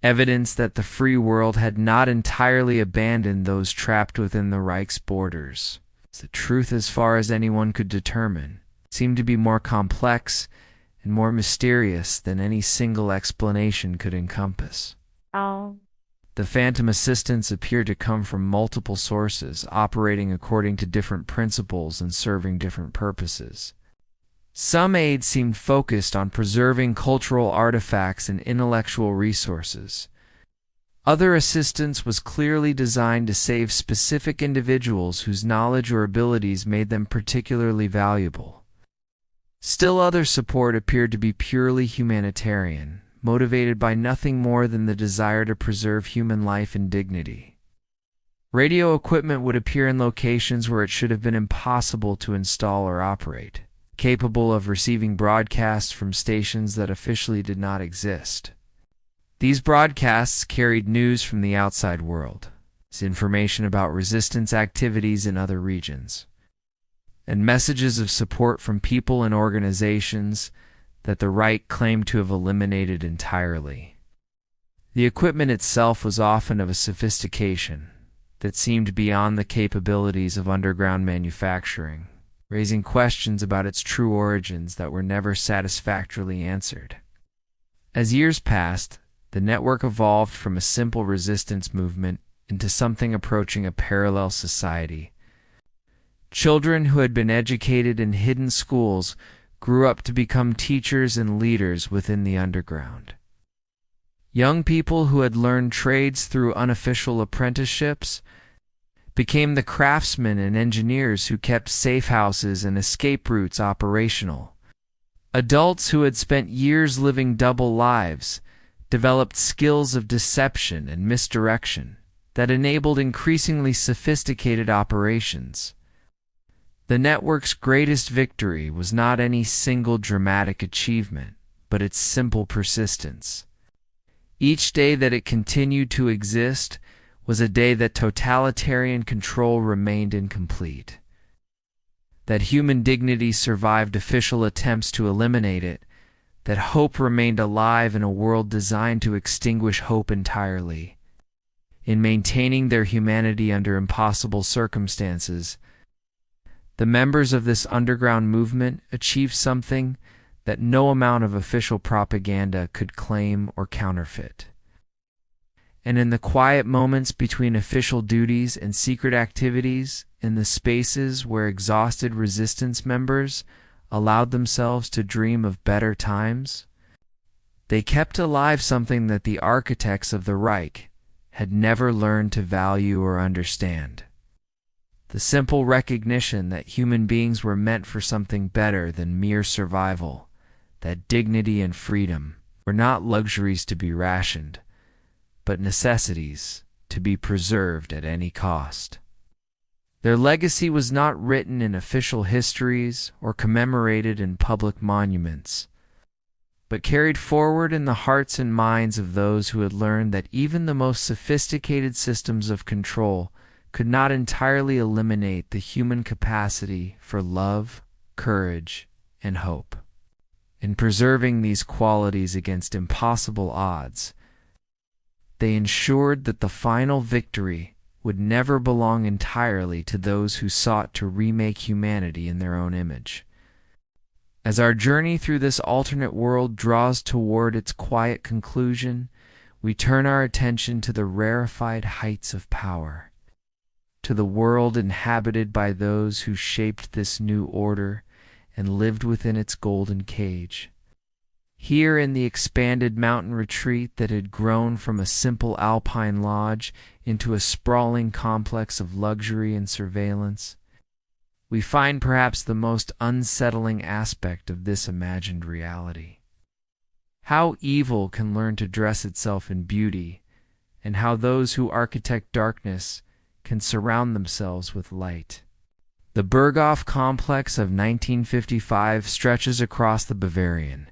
evidence that the free world had not entirely abandoned those trapped within the Reich's borders. The truth, as far as anyone could determine, seemed to be more complex and more mysterious than any single explanation could encompass. The phantom assistance appeared to come from multiple sources, operating according to different principles and serving different purposes. Some aid seemed focused on preserving cultural artifacts and intellectual resources. Other assistance was clearly designed to save specific individuals whose knowledge or abilities made them particularly valuable. Still other support appeared to be purely humanitarian, motivated by nothing more than the desire to preserve human life and dignity. Radio equipment would appear in locations where it should have been impossible to install or operate, capable of receiving broadcasts from stations that officially did not exist. These broadcasts carried news from the outside world, information about resistance activities in other regions, and messages of support from people and organizations that the Reich claimed to have eliminated entirely. The equipment itself was often of a sophistication that seemed beyond the capabilities of underground manufacturing, raising questions about its true origins that were never satisfactorily answered. As years passed, the network evolved from a simple resistance movement into something approaching a parallel society. Children who had been educated in hidden schools grew up to become teachers and leaders within the underground. Young people who had learned trades through unofficial apprenticeships became the craftsmen and engineers who kept safe houses and escape routes operational. Adults who had spent years living double lives developed skills of deception and misdirection that enabled increasingly sophisticated operations. The network's greatest victory was not any single dramatic achievement, but its simple persistence. Each day that it continued to exist was a day that totalitarian control remained incomplete, that human dignity survived official attempts to eliminate it, that hope remained alive in a world designed to extinguish hope entirely. In maintaining their humanity under impossible circumstances, the members of this underground movement achieved something that no amount of official propaganda could claim or counterfeit. And in the quiet moments between official duties and secret activities, in the spaces where exhausted resistance members allowed themselves to dream of better times. They kept alive something that the architects of the Reich had never learned to value or understand: the simple recognition that human beings were meant for something better than mere survival, that dignity and freedom were not luxuries to be rationed, but necessities to be preserved at any cost. Their legacy was not written in official histories or commemorated in public monuments, but carried forward in the hearts and minds of those who had learned that even the most sophisticated systems of control could not entirely eliminate the human capacity for love, courage, and hope. In preserving these qualities against impossible odds, they ensured that the final victory would never belong entirely to those who sought to remake humanity in their own image. As our journey through this alternate world draws toward its quiet conclusion, we turn our attention to the rarefied heights of power, to the world inhabited by those who shaped this new order and lived within its golden cage. Here in the expanded mountain retreat that had grown from a simple alpine lodge into a sprawling complex of luxury and surveillance, we find perhaps the most unsettling aspect of this imagined reality: how evil can learn to dress itself in beauty, and how those who architect darkness can surround themselves with light. The Berghof complex of 1955 stretches across the Bavarian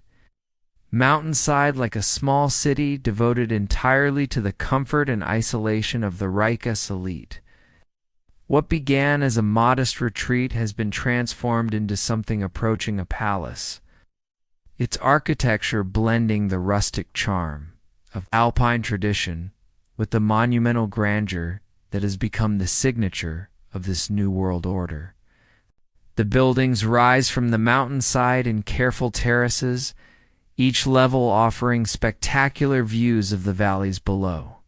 mountainside like a small city devoted entirely to the comfort and isolation of the Reich's elite. What began as a modest retreat has been transformed into something approaching a palace, its architecture blending the rustic charm of Alpine tradition with the monumental grandeur that has become the signature of this new world order. The buildings rise from the mountainside in careful terraces, each level offering spectacular views of the valleys below,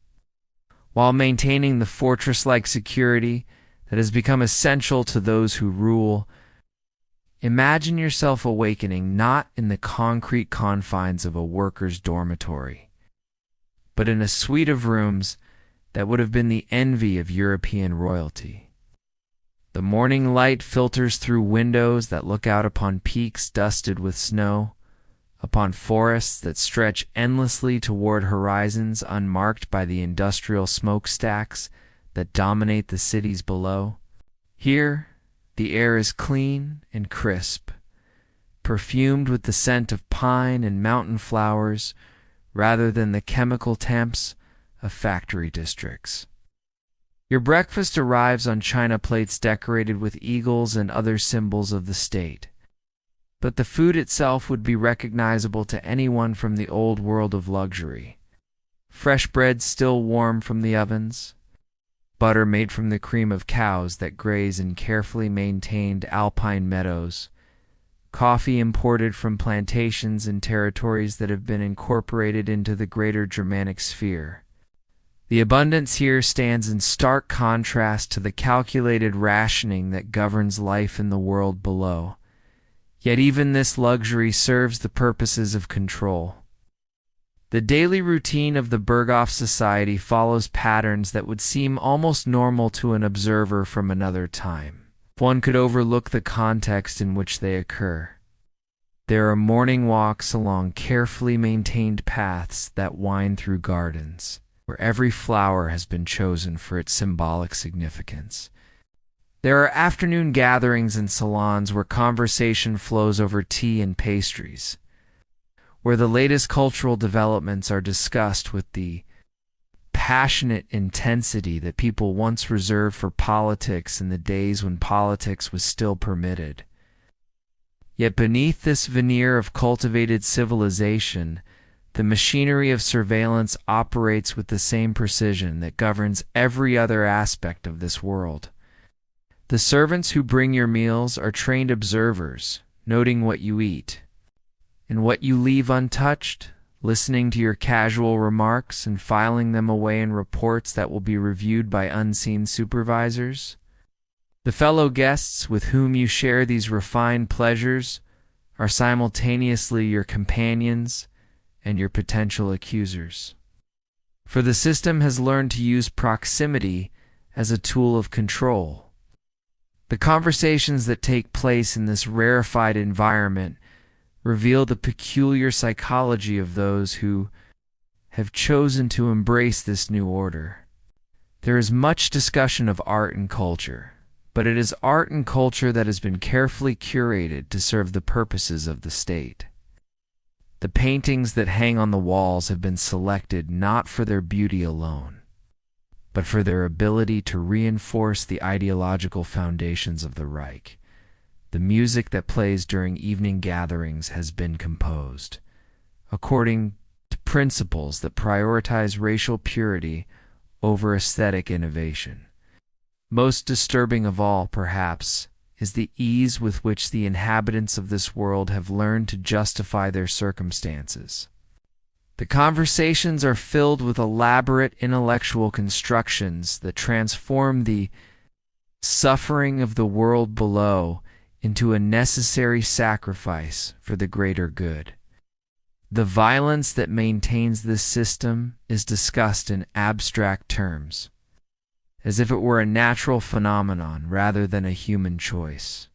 while maintaining the fortress-like security that has become essential to those who rule. Imagine yourself awakening not in the concrete confines of a worker's dormitory, but in a suite of rooms that would have been the envy of European royalty. The morning light filters through windows that look out upon peaks dusted with snow, upon forests that stretch endlessly toward horizons unmarked by the industrial smokestacks that dominate the cities below. Here, the air is clean and crisp, perfumed with the scent of pine and mountain flowers rather than the chemical temps of factory districts. Your breakfast arrives on china plates decorated with eagles and other symbols of the state, but the food itself would be recognizable to anyone from the old world of luxury. Fresh bread still warm from the ovens, butter made from the cream of cows that graze in carefully maintained alpine meadows, coffee imported from plantations in territories that have been incorporated into the greater Germanic sphere. The abundance here stands in stark contrast to the calculated rationing that governs life in the world below. Yet even this luxury serves the purposes of control. The daily routine of the Berghof society follows patterns that would seem almost normal to an observer from another time, if one could overlook the context in which they occur. There are morning walks along carefully maintained paths that wind through gardens, where every flower has been chosen for its symbolic significance. There are afternoon gatherings in salons where conversation flows over tea and pastries, where the latest cultural developments are discussed with the passionate intensity that people once reserved for politics in the days when politics was still permitted. Yet beneath this veneer of cultivated civilization, the machinery of surveillance operates with the same precision that governs every other aspect of this world. The servants who bring your meals are trained observers, noting what you eat, and what you leave untouched, listening to your casual remarks and filing them away in reports that will be reviewed by unseen supervisors. The fellow guests with whom you share these refined pleasures are simultaneously your companions and your potential accusers. For the system has learned to use proximity as a tool of control. The conversations that take place in this rarefied environment reveal the peculiar psychology of those who have chosen to embrace this new order. There is much discussion of art and culture, but it is art and culture that has been carefully curated to serve the purposes of the state. The paintings that hang on the walls have been selected not for their beauty alone, but for their ability to reinforce the ideological foundations of the Reich. The music that plays during evening gatherings has been composed according to principles that prioritize racial purity over aesthetic innovation. Most disturbing of all, perhaps, is the ease with which the inhabitants of this world have learned to justify their circumstances. The conversations are filled with elaborate intellectual constructions that transform the suffering of the world below into a necessary sacrifice for the greater good. The violence that maintains this system is discussed in abstract terms, as if it were a natural phenomenon rather than a human choice.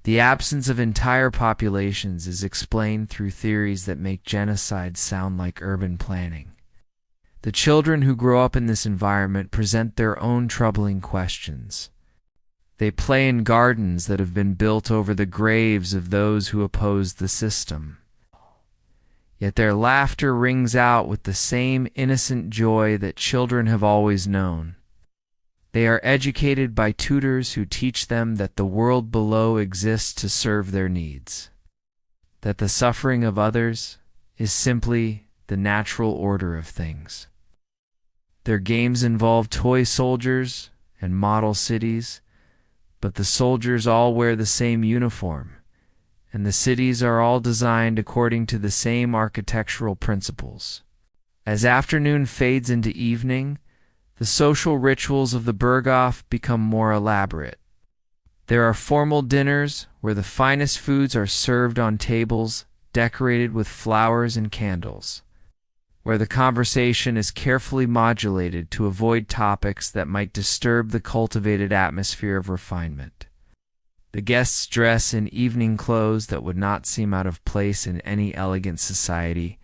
The absence of entire populations is explained through theories that make genocide sound like urban planning. The children who grow up in this environment present their own troubling questions. They play in gardens that have been built over the graves of those who oppose the system. Yet their laughter rings out with the same innocent joy that children have always known. They are educated by tutors who teach them that the world below exists to serve their needs, that the suffering of others is simply the natural order of things. Their games involve toy soldiers and model cities, but the soldiers all wear the same uniform, and the cities are all designed according to the same architectural principles. As afternoon fades into evening, the social rituals of the Berghof become more elaborate. There are formal dinners where the finest foods are served on tables decorated with flowers and candles, where the conversation is carefully modulated to avoid topics that might disturb the cultivated atmosphere of refinement. The guests dress in evening clothes that would not seem out of place in any elegant society,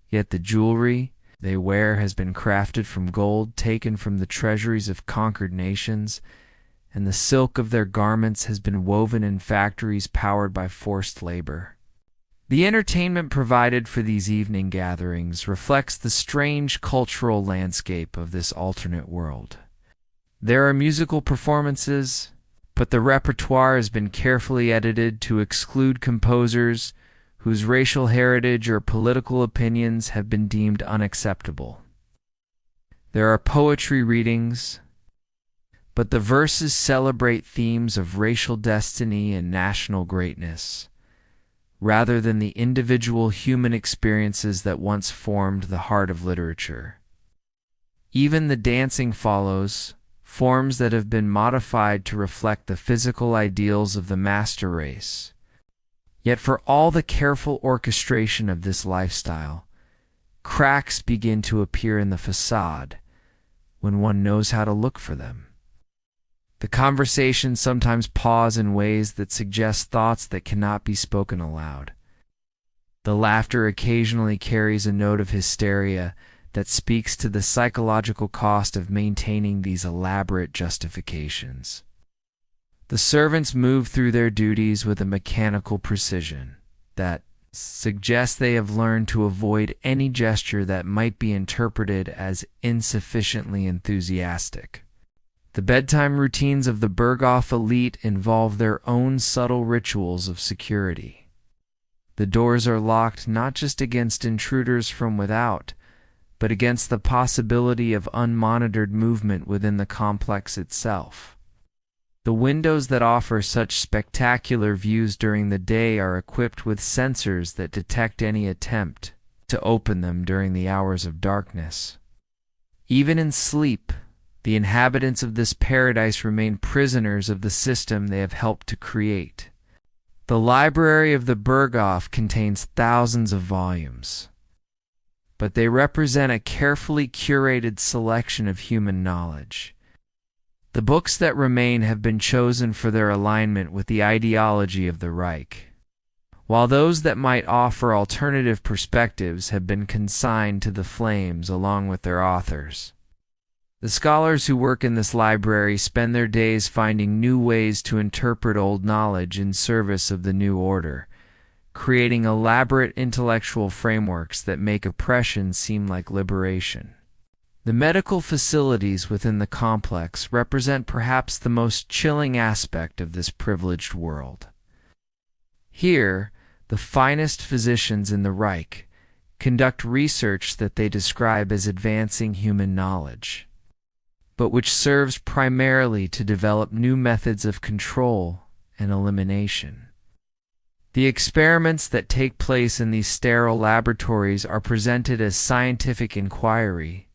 yet the jewelry they wear has been crafted from gold taken from the treasuries of conquered nations, and the silk of their garments has been woven in factories powered by forced labor. The entertainment provided for these evening gatherings reflects the strange cultural landscape of this alternate world. There are musical performances, but the repertoire has been carefully edited to exclude composers whose racial heritage or political opinions have been deemed unacceptable. There are poetry readings, but the verses celebrate themes of racial destiny and national greatness, rather than the individual human experiences that once formed the heart of literature. Even the dancing follows forms that have been modified to reflect the physical ideals of the master race. Yet for all the careful orchestration of this lifestyle, cracks begin to appear in the facade when one knows how to look for them. The conversations sometimes pause in ways that suggest thoughts that cannot be spoken aloud. The laughter occasionally carries a note of hysteria that speaks to the psychological cost of maintaining these elaborate justifications. The servants move through their duties with a mechanical precision that suggests they have learned to avoid any gesture that might be interpreted as insufficiently enthusiastic. The bedtime routines of the Berghof elite involve their own subtle rituals of security. The doors are locked not just against intruders from without, but against the possibility of unmonitored movement within the complex itself. The windows that offer such spectacular views during the day are equipped with sensors that detect any attempt to open them during the hours of darkness. Even in sleep, The inhabitants of this paradise remain prisoners of the system they have helped to create. The library of the Berghof contains thousands of volumes, but they represent a carefully curated selection of human knowledge. The books that remain have been chosen for their alignment with the ideology of the Reich, while those that might offer alternative perspectives have been consigned to the flames along with their authors. The scholars who work in this library spend their days finding new ways to interpret old knowledge in service of the new order, creating elaborate intellectual frameworks that make oppression seem like liberation. The medical facilities within the complex represent perhaps the most chilling aspect of this privileged world. Here, the finest physicians in the Reich conduct research that they describe as advancing human knowledge, but which serves primarily to develop new methods of control and elimination. The experiments that take place in these sterile laboratories are presented as scientific inquiry,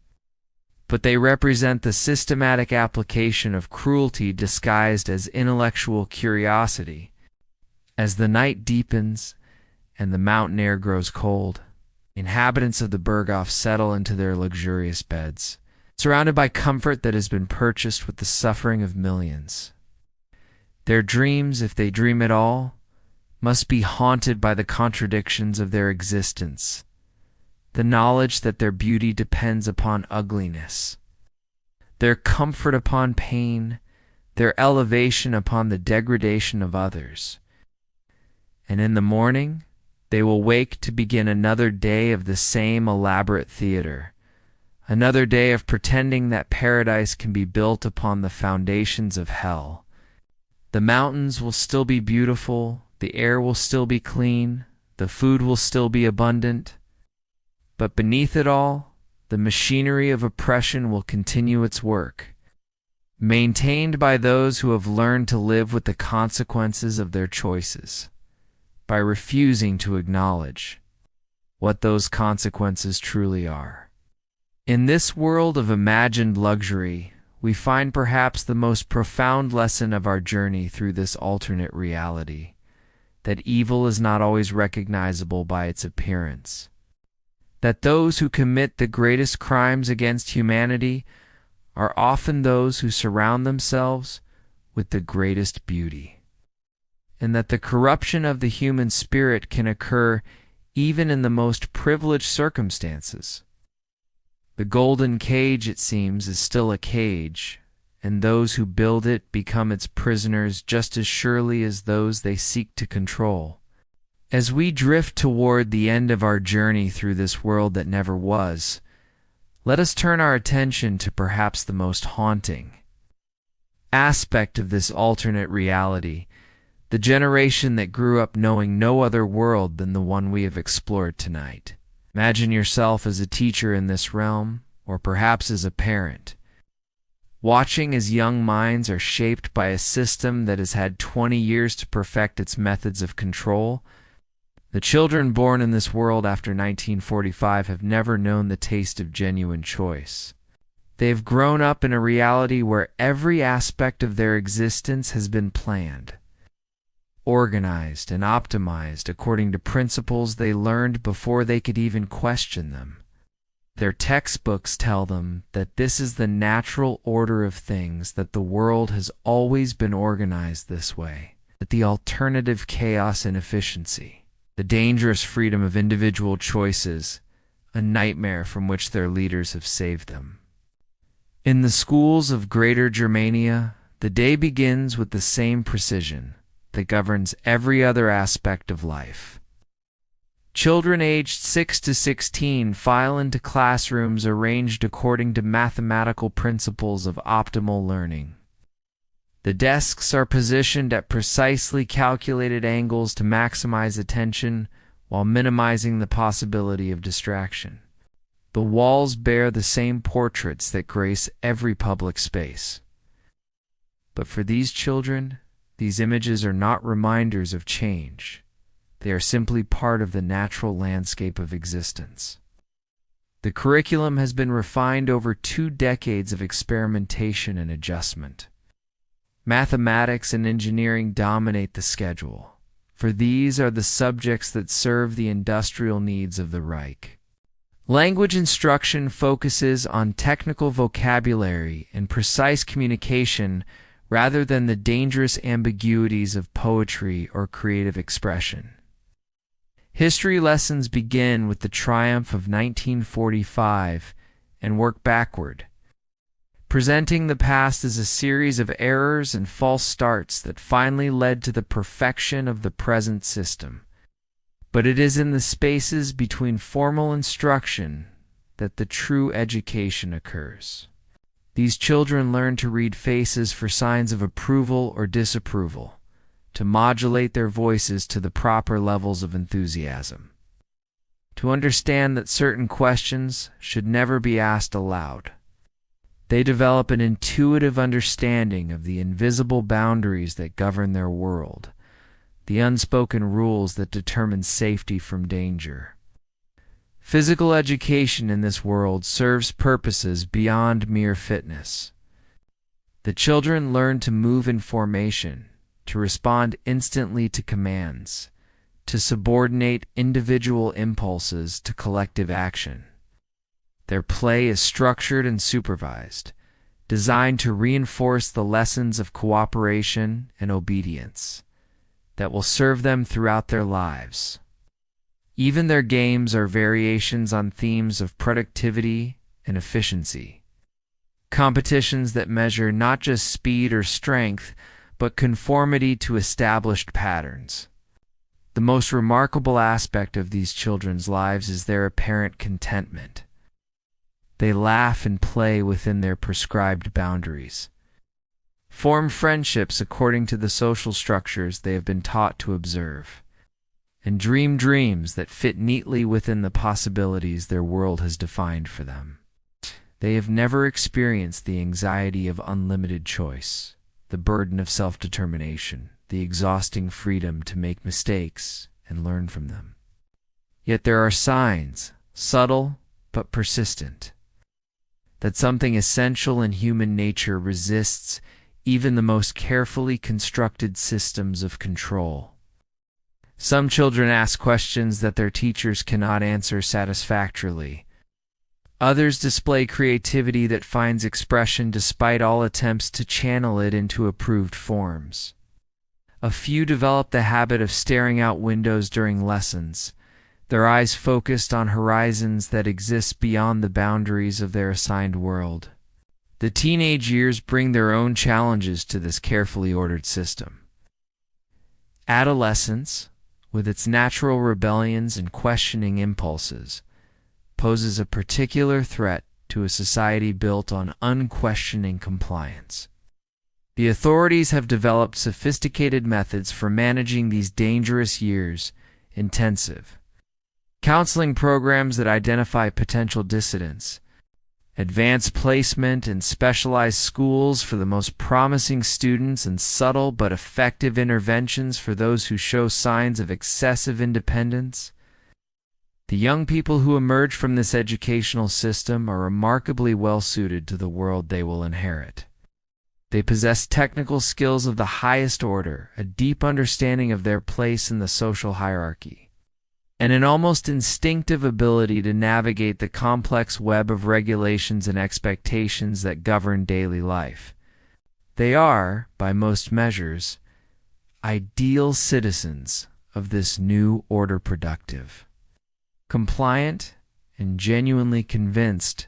but they represent the systematic application of cruelty disguised as intellectual curiosity. As the night deepens and the mountain air grows cold, inhabitants of the Berghof settle into their luxurious beds, surrounded by comfort that has been purchased with the suffering of millions. Their dreams, if they dream at all, must be haunted by the contradictions of their existence, the knowledge that their beauty depends upon ugliness, their comfort upon pain, their elevation upon the degradation of others. And in the morning, they will wake to begin another day of the same elaborate theater, another day of pretending that paradise can be built upon the foundations of hell. The mountains will still be beautiful, the air will still be clean, the food will still be abundant, but beneath it all, the machinery of oppression will continue its work, maintained by those who have learned to live with the consequences of their choices, by refusing to acknowledge what those consequences truly are. In this world of imagined luxury, we find perhaps the most profound lesson of our journey through this alternate reality, that evil is not always recognizable by its appearance, that those who commit the greatest crimes against humanity are often those who surround themselves with the greatest beauty, and that the corruption of the human spirit can occur even in the most privileged circumstances. The golden cage, it seems, is still a cage, and those who build it become its prisoners just as surely as those they seek to control. As we drift toward the end of our journey through this world that never was, let us turn our attention to perhaps the most haunting aspect of this alternate reality, the generation that grew up knowing no other world than the one we have explored tonight. Imagine yourself as a teacher in this realm, or perhaps as a parent, watching as young minds are shaped by a system that has had 20 years to perfect its methods of control. The children born in this world after 1945 have never known the taste of genuine choice. They have grown up in a reality where every aspect of their existence has been planned, organized, and optimized according to principles they learned before they could even question them. Their textbooks tell them that this is the natural order of things, that the world has always been organized this way, that the alternative chaos and efficiency, the dangerous freedom of individual choices, a nightmare from which their leaders have saved them. In the schools of Greater Germania, the day begins with the same precision that governs every other aspect of life. Children aged 6 to 16 file into classrooms arranged according to mathematical principles of optimal learning. The desks are positioned at precisely calculated angles to maximize attention while minimizing the possibility of distraction. The walls bear the same portraits that grace every public space. But for these children, these images are not reminders of change. They are simply part of the natural landscape of existence. The curriculum has been refined over 2 decades of experimentation and adjustment. Mathematics and engineering dominate the schedule, for these are the subjects that serve the industrial needs of the Reich. Language instruction focuses on technical vocabulary and precise communication rather than the dangerous ambiguities of poetry or creative expression. History lessons begin with the triumph of 1945 and work backward, presenting the past as a series of errors and false starts that finally led to the perfection of the present system. But it is in the spaces between formal instruction that the true education occurs. These children learn to read faces for signs of approval or disapproval, to modulate their voices to the proper levels of enthusiasm, to understand that certain questions should never be asked aloud. They develop an intuitive understanding of the invisible boundaries that govern their world, the unspoken rules that determine safety from danger. Physical education in this world serves purposes beyond mere fitness. The children learn to move in formation, to respond instantly to commands, to subordinate individual impulses to collective action. Their play is structured and supervised, designed to reinforce the lessons of cooperation and obedience that will serve them throughout their lives. Even their games are variations on themes of productivity and efficiency, competitions that measure not just speed or strength, but conformity to established patterns. The most remarkable aspect of these children's lives is their apparent contentment. They laugh and play within their prescribed boundaries, form friendships according to the social structures they have been taught to observe, and dream dreams that fit neatly within the possibilities their world has defined for them. They have never experienced the anxiety of unlimited choice, the burden of self-determination, the exhausting freedom to make mistakes and learn from them. Yet there are signs, subtle but persistent, that something essential in human nature resists even the most carefully constructed systems of control. Some children ask questions that their teachers cannot answer satisfactorily. Others display creativity that finds expression despite all attempts to channel it into approved forms. A few develop the habit of staring out windows during lessons, their eyes focused on horizons that exist beyond the boundaries of their assigned world. The teenage years bring their own challenges to this carefully ordered system. Adolescence, with its natural rebellions and questioning impulses, poses a particular threat to a society built on unquestioning compliance. The authorities have developed sophisticated methods for managing these dangerous years, intensive counseling programs that identify potential dissidents, advanced placement and specialized schools for the most promising students, and subtle but effective interventions for those who show signs of excessive independence. The young people who emerge from this educational system are remarkably well suited to the world they will inherit. They possess technical skills of the highest order, a deep understanding of their place in the social hierarchy, and an almost instinctive ability to navigate the complex web of regulations and expectations that govern daily life. They are, by most measures, ideal citizens of this new order, productive, compliant, and genuinely convinced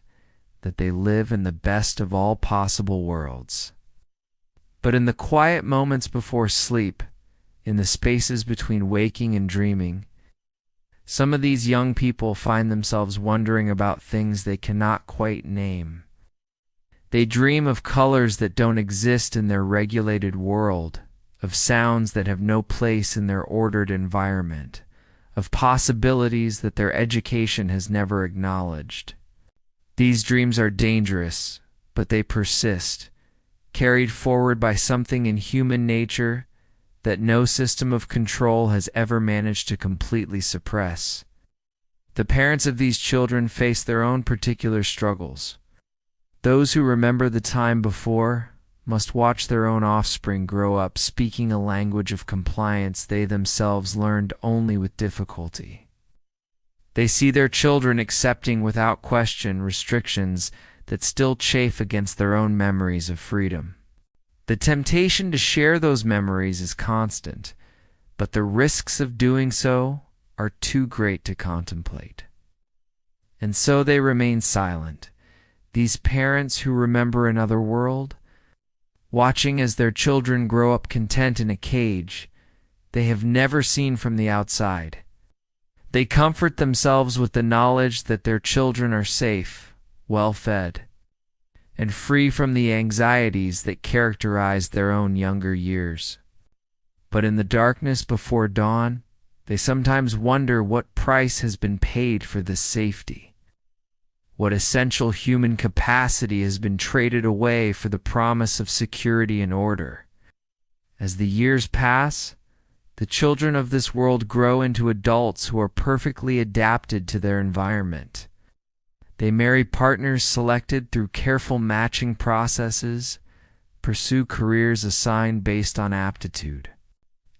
that they live in the best of all possible worlds. But in the quiet moments before sleep, in the spaces between waking and dreaming, some of these young people find themselves wondering about things they cannot quite name. They dream of colors that don't exist in their regulated world, of sounds that have no place in their ordered environment, of possibilities that their education has never acknowledged. These dreams are dangerous, but they persist, carried forward by something in human nature that no system of control has ever managed to completely suppress. The parents of these children face their own particular struggles. Those who remember the time before must watch their own offspring grow up speaking a language of compliance they themselves learned only with difficulty. They see their children accepting without question restrictions that still chafe against their own memories of freedom. The temptation to share those memories is constant, but the risks of doing so are too great to contemplate. And so they remain silent, these parents who remember another world, watching as their children grow up content in a cage they have never seen from the outside. They comfort themselves with the knowledge that their children are safe, well-fed, and free from the anxieties that characterized their own younger years. But in the darkness before dawn, they sometimes wonder what price has been paid for this safety. What essential human capacity has been traded away for the promise of security and order. As the years pass, the children of this world grow into adults who are perfectly adapted to their environment. They marry partners selected through careful matching processes, pursue careers assigned based on aptitude,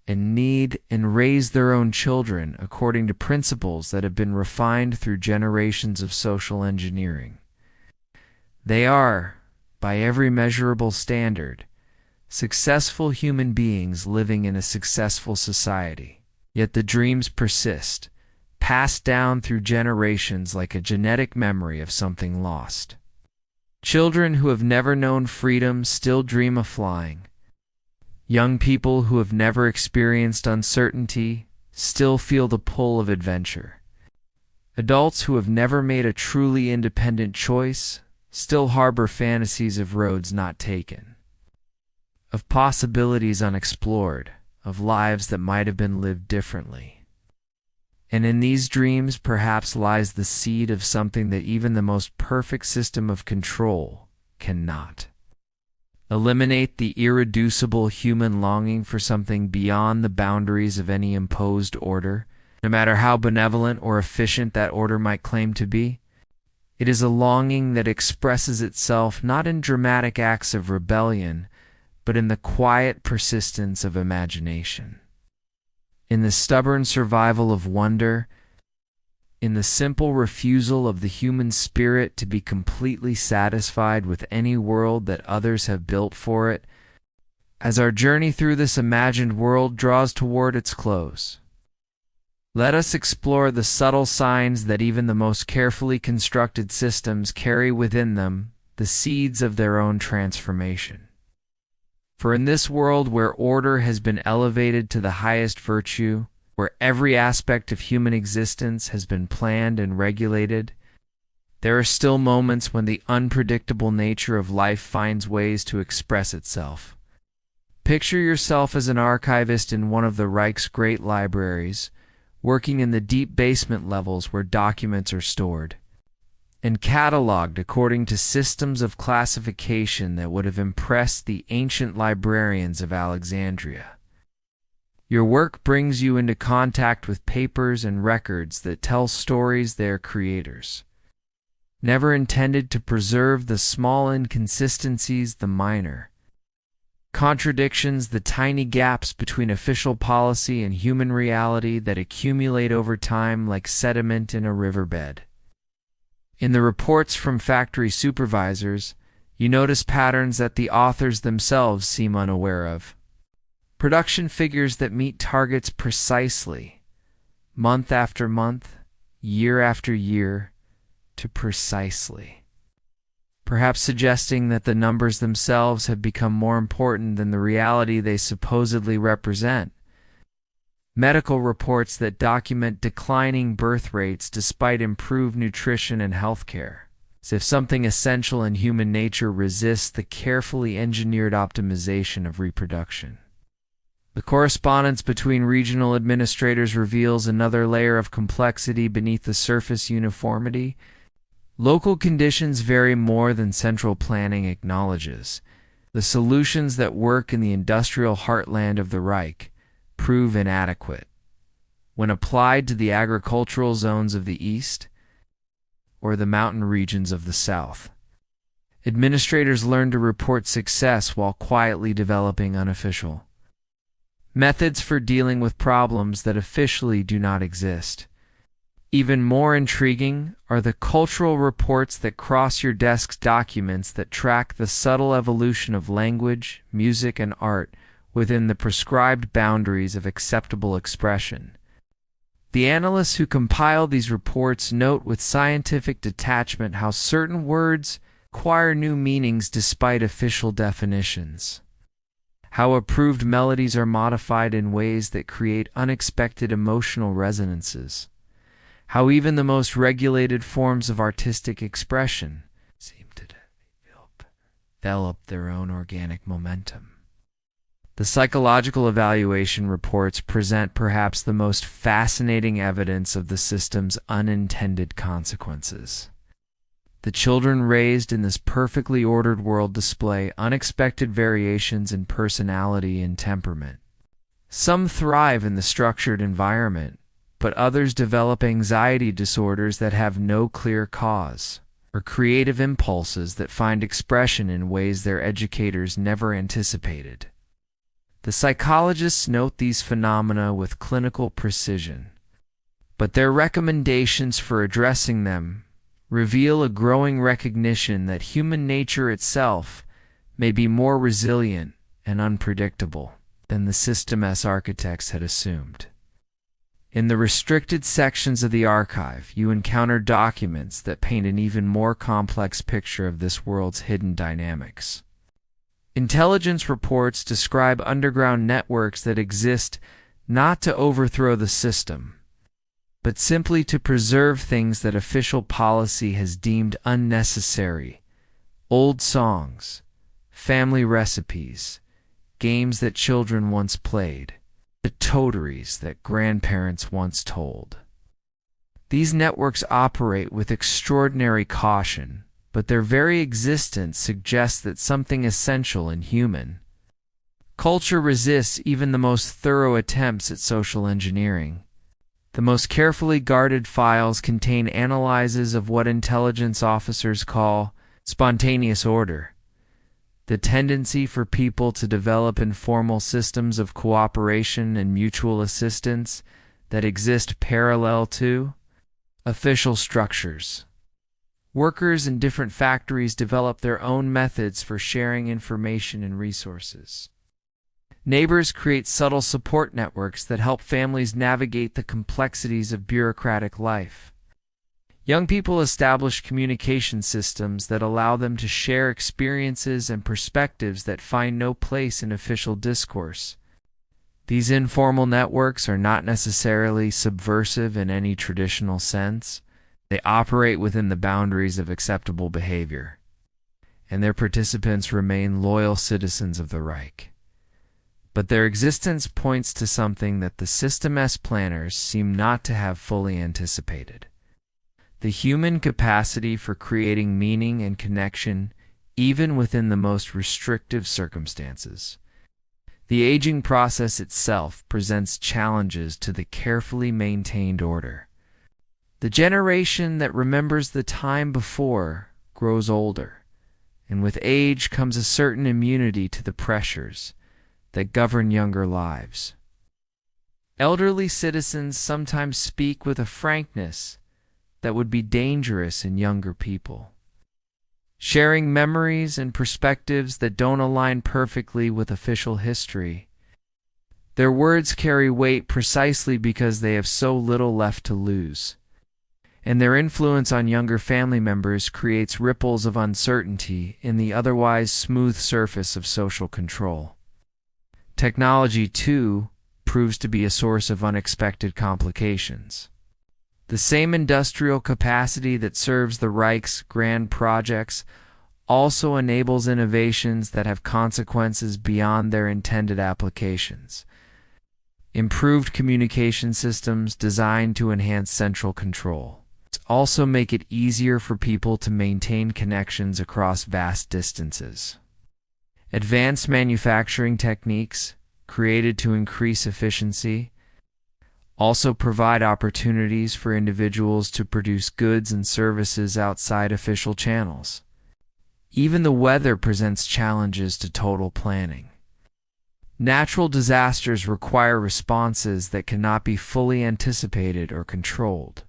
and need and raise their own children according to principles that have been refined through generations of social engineering. They are, by every measurable standard, successful human beings living in a successful society. Yet the dreams persist, passed down through generations like a genetic memory of something lost. Children who have never known freedom still dream of flying. Young people who have never experienced uncertainty still feel the pull of adventure. Adults who have never made a truly independent choice still harbor fantasies of roads not taken, of possibilities unexplored, of lives that might have been lived differently. And in these dreams perhaps lies the seed of something that even the most perfect system of control cannot. Eliminate the irreducible human longing for something beyond the boundaries of any imposed order, no matter how benevolent or efficient that order might claim to be. It is a longing that expresses itself not in dramatic acts of rebellion, but in the quiet persistence of imagination, in the stubborn survival of wonder, in the simple refusal of the human spirit to be completely satisfied with any world that others have built for it, as our journey through this imagined world draws toward its close. Let us explore the subtle signs that even the most carefully constructed systems carry within them the seeds of their own transformation. For in this world where order has been elevated to the highest virtue, where every aspect of human existence has been planned and regulated, there are still moments when the unpredictable nature of life finds ways to express itself. Picture yourself as an archivist in one of the Reich's great libraries, working in the deep basement levels where documents are stored, and cataloged according to systems of classification that would have impressed the ancient librarians of Alexandria. Your work brings you into contact with papers and records that tell stories their creators never intended to preserve, the small inconsistencies, the minor contradictions, the tiny gaps between official policy and human reality that accumulate over time like sediment in a riverbed. In the reports from factory supervisors, you notice patterns that the authors themselves seem unaware of. Production figures that meet targets precisely, month after month, year after year, to precisely. Perhaps suggesting that the numbers themselves have become more important than the reality they supposedly represent. Medical reports that document declining birth rates despite improved nutrition and health care, as if something essential in human nature resists the carefully engineered optimization of reproduction. The correspondence between regional administrators reveals another layer of complexity beneath the surface uniformity. Local conditions vary more than central planning acknowledges. The solutions that work in the industrial heartland of the Reich prove inadequate. when applied to the agricultural zones of the East or the mountain regions of the South. Administrators learn to report success while quietly developing unofficial methods for dealing with problems that officially do not exist. Even more intriguing are the cultural reports that cross your desk's documents that track the subtle evolution of language, music, and art within the prescribed boundaries of acceptable expression. The analysts who compile these reports note with scientific detachment how certain words acquire new meanings despite official definitions, how approved melodies are modified in ways that create unexpected emotional resonances, how even the most regulated forms of artistic expression seem to develop their own organic momentum. The psychological evaluation reports present perhaps the most fascinating evidence of the system's unintended consequences. The children raised in this perfectly ordered world display unexpected variations in personality and temperament. Some thrive in the structured environment, but others develop anxiety disorders that have no clear cause, or creative impulses that find expression in ways their educators never anticipated. The psychologists note these phenomena with clinical precision, but their recommendations for addressing them reveal a growing recognition that human nature itself may be more resilient and unpredictable than the system's architects had assumed. In the restricted sections of the archive, you encounter documents that paint an even more complex picture of this world's hidden dynamics. Intelligence reports describe underground networks that exist not to overthrow the system, but simply to preserve things that official policy has deemed unnecessary: old songs, family recipes, games that children once played, the toteries that grandparents once told. These networks operate with extraordinary caution, but their very existence suggests that something essential and human culture resists even the most thorough attempts at social engineering. The most carefully guarded files contain analyses of what intelligence officers call spontaneous order, the tendency for people to develop informal systems of cooperation and mutual assistance that exist parallel to official structures. Workers in different factories develop their own methods for sharing information and resources. Neighbors create subtle support networks that help families navigate the complexities of bureaucratic life. Young people establish communication systems that allow them to share experiences and perspectives that find no place in official discourse. These informal networks are not necessarily subversive in any traditional sense. They operate within the boundaries of acceptable behavior, and their participants remain loyal citizens of the Reich. But their existence points to something that the system's planners seem not to have fully anticipated: the human capacity for creating meaning and connection even within the most restrictive circumstances. The aging process itself presents challenges to the carefully maintained order. The generation that remembers the time before grows older, and with age comes a certain immunity to the pressures that govern younger lives. Elderly citizens sometimes speak with a frankness that would be dangerous in younger people, sharing memories and perspectives that don't align perfectly with official history. Their words carry weight precisely because they have so little left to lose, and their influence on younger family members creates ripples of uncertainty in the otherwise smooth surface of social control. Technology, too, proves to be a source of unexpected complications. The same industrial capacity that serves the Reich's grand projects also enables innovations that have consequences beyond their intended applications. Improved communication systems designed to enhance central control also make it easier for people to maintain connections across vast distances. Advanced manufacturing techniques, created to increase efficiency, also provide opportunities for individuals to produce goods and services outside official channels. Even the weather presents challenges to total planning. Natural disasters require responses that cannot be fully anticipated or controlled.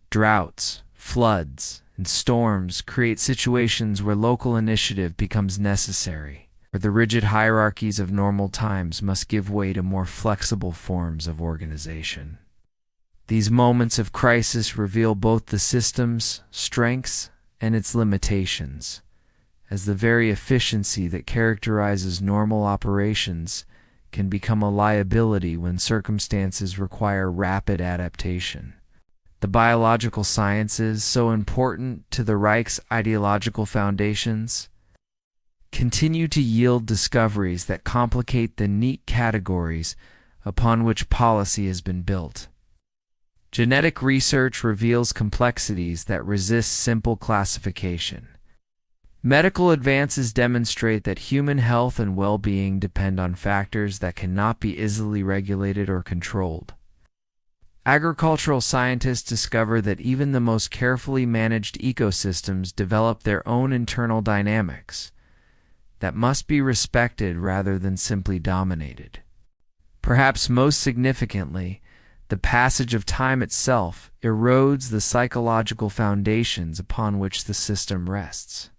Droughts, floods, and storms create situations where local initiative becomes necessary, where the rigid hierarchies of normal times must give way to more flexible forms of organization. These moments of crisis reveal both the system's strengths and its limitations, as the very efficiency that characterizes normal operations can become a liability when circumstances require rapid adaptation. The biological sciences, so important to the Reich's ideological foundations, continue to yield discoveries that complicate the neat categories upon which policy has been built. Genetic research reveals complexities that resist simple classification. Medical advances demonstrate that human health and well-being depend on factors that cannot be easily regulated or controlled. Agricultural scientists discover that even the most carefully managed ecosystems develop their own internal dynamics that must be respected rather than simply dominated. Perhaps most significantly, the passage of time itself erodes the psychological foundations upon which the system rests.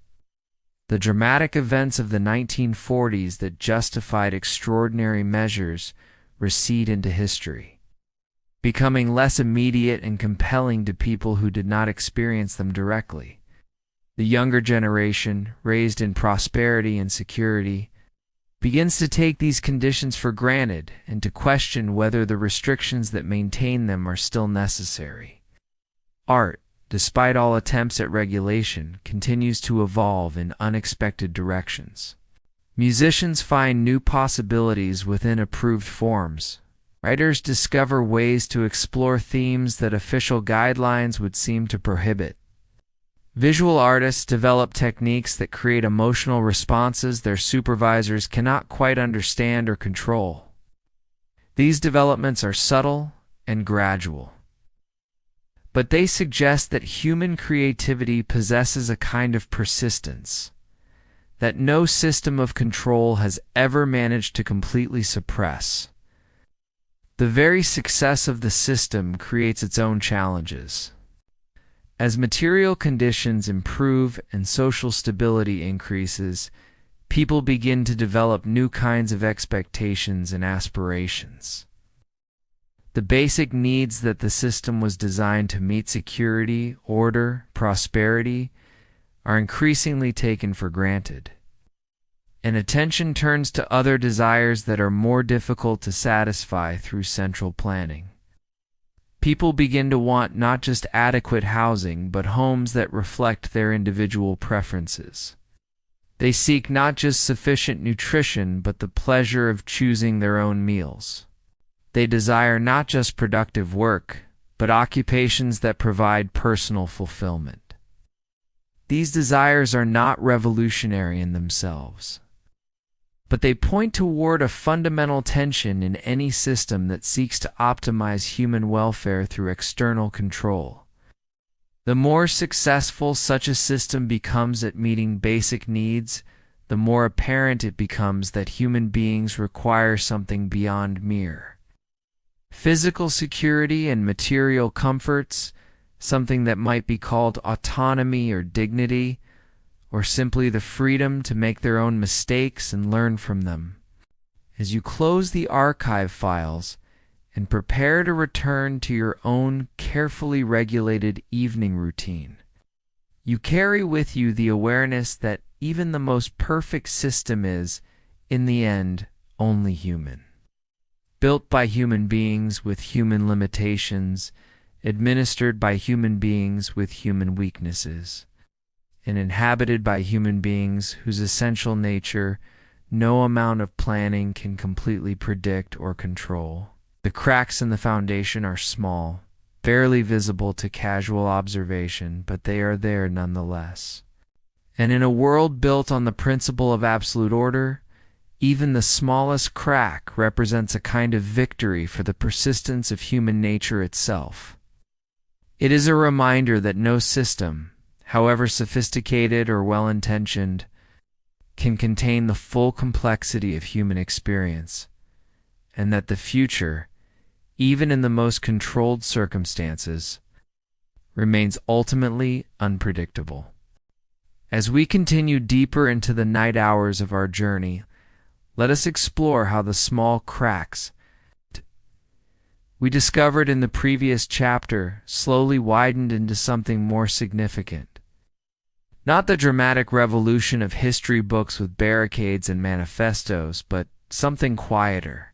The dramatic events of the 1940s that justified extraordinary measures recede into history, becoming less immediate and compelling to people who did not experience them directly. The younger generation, raised in prosperity and security, begins to take these conditions for granted and to question whether the restrictions that maintain them are still necessary. Art, despite all attempts at regulation, continues to evolve in unexpected directions. Musicians find new possibilities within approved forms. Writers discover ways to explore themes that official guidelines would seem to prohibit. Visual artists develop techniques that create emotional responses their supervisors cannot quite understand or control. These developments are subtle and gradual, but they suggest that human creativity possesses a kind of persistence that no system of control has ever managed to completely suppress. The very success of the system creates its own challenges. As material conditions improve and social stability increases, people begin to develop new kinds of expectations and aspirations. The basic needs that the system was designed to meet, security, order, prosperity, are increasingly taken for granted. And attention turns to other desires that are more difficult to satisfy through central planning. People begin to want not just adequate housing, but homes that reflect their individual preferences. They seek not just sufficient nutrition, but the pleasure of choosing their own meals. They desire not just productive work, but occupations that provide personal fulfillment. These desires are not revolutionary in themselves, but they point toward a fundamental tension in any system that seeks to optimize human welfare through external control. The more successful such a system becomes at meeting basic needs, the more apparent it becomes that human beings require something beyond mere physical security and material comforts, something that might be called autonomy or dignity, or simply the freedom to make their own mistakes and learn from them. As you close the archive files and prepare to return to your own carefully regulated evening routine, you carry with you the awareness that even the most perfect system is, in the end, only human. Built by human beings with human limitations, administered by human beings with human weaknesses, and inhabited by human beings whose essential nature no amount of planning can completely predict or control. The cracks in the foundation are small, barely visible to casual observation, but they are there nonetheless. And in a world built on the principle of absolute order, Even the smallest crack represents a kind of victory for the persistence of human nature itself. It is a reminder that no system, however sophisticated or well-intentioned, can contain the full complexity of human experience, and that the future, even in the most controlled circumstances, remains ultimately unpredictable. As we continue deeper into the night hours of our journey, let us explore how the small cracks we discovered in the previous chapter slowly widened into something more significant. Not the dramatic revolution of history books with barricades and manifestos, but something quieter,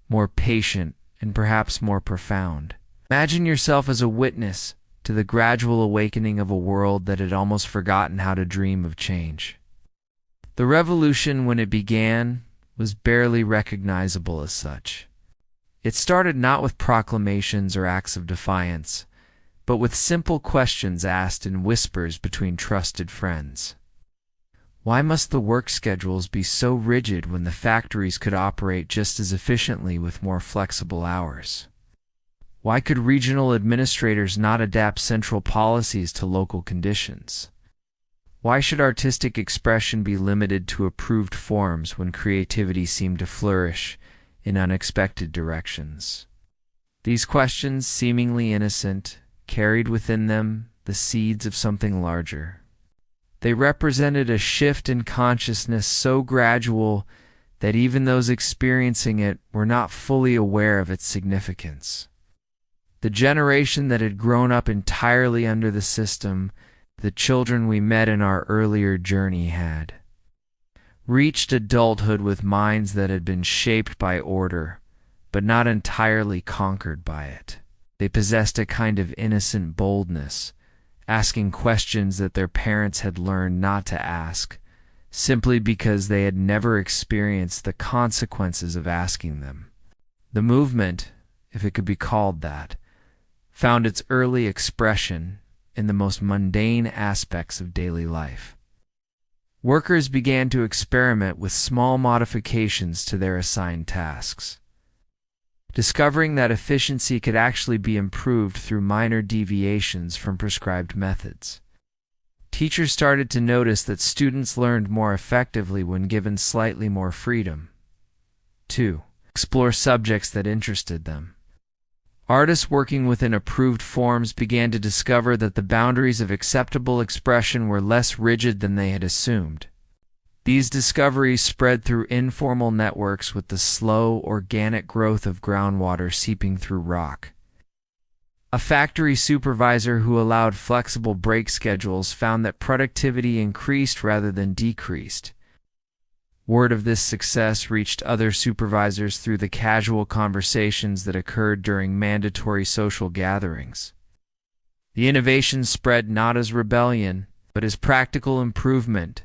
more patient, and perhaps more profound. Imagine yourself as a witness to the gradual awakening of a world that had almost forgotten how to dream of change. The revolution, when it began, was barely recognizable as such. It started not with proclamations or acts of defiance, but with simple questions asked in whispers between trusted friends. Why must the work schedules be so rigid when the factories could operate just as efficiently with more flexible hours? Why could regional administrators not adapt central policies to local conditions? Why should artistic expression be limited to approved forms when creativity seemed to flourish in unexpected directions? These questions, seemingly innocent, carried within them the seeds of something larger. They represented a shift in consciousness so gradual that even those experiencing it were not fully aware of its significance. The generation that had grown up entirely under the system, the children we met in our earlier journey, had reached adulthood with minds that had been shaped by order, but not entirely conquered by it. They possessed a kind of innocent boldness, asking questions that their parents had learned not to ask, simply because they had never experienced the consequences of asking them. The movement, if it could be called that, found its early expression in the most mundane aspects of daily life. Workers began to experiment with small modifications to their assigned tasks, discovering that efficiency could actually be improved through minor deviations from prescribed methods. Teachers started to notice that students learned more effectively when given slightly more freedom to explore subjects that interested them. Artists working within approved forms began to discover that the boundaries of acceptable expression were less rigid than they had assumed. These discoveries spread through informal networks with the slow, organic growth of groundwater seeping through rock. A factory supervisor who allowed flexible break schedules found that productivity increased rather than decreased. Word of this success reached other supervisors through the casual conversations that occurred during mandatory social gatherings. The innovation spread not as rebellion, but as practical improvement,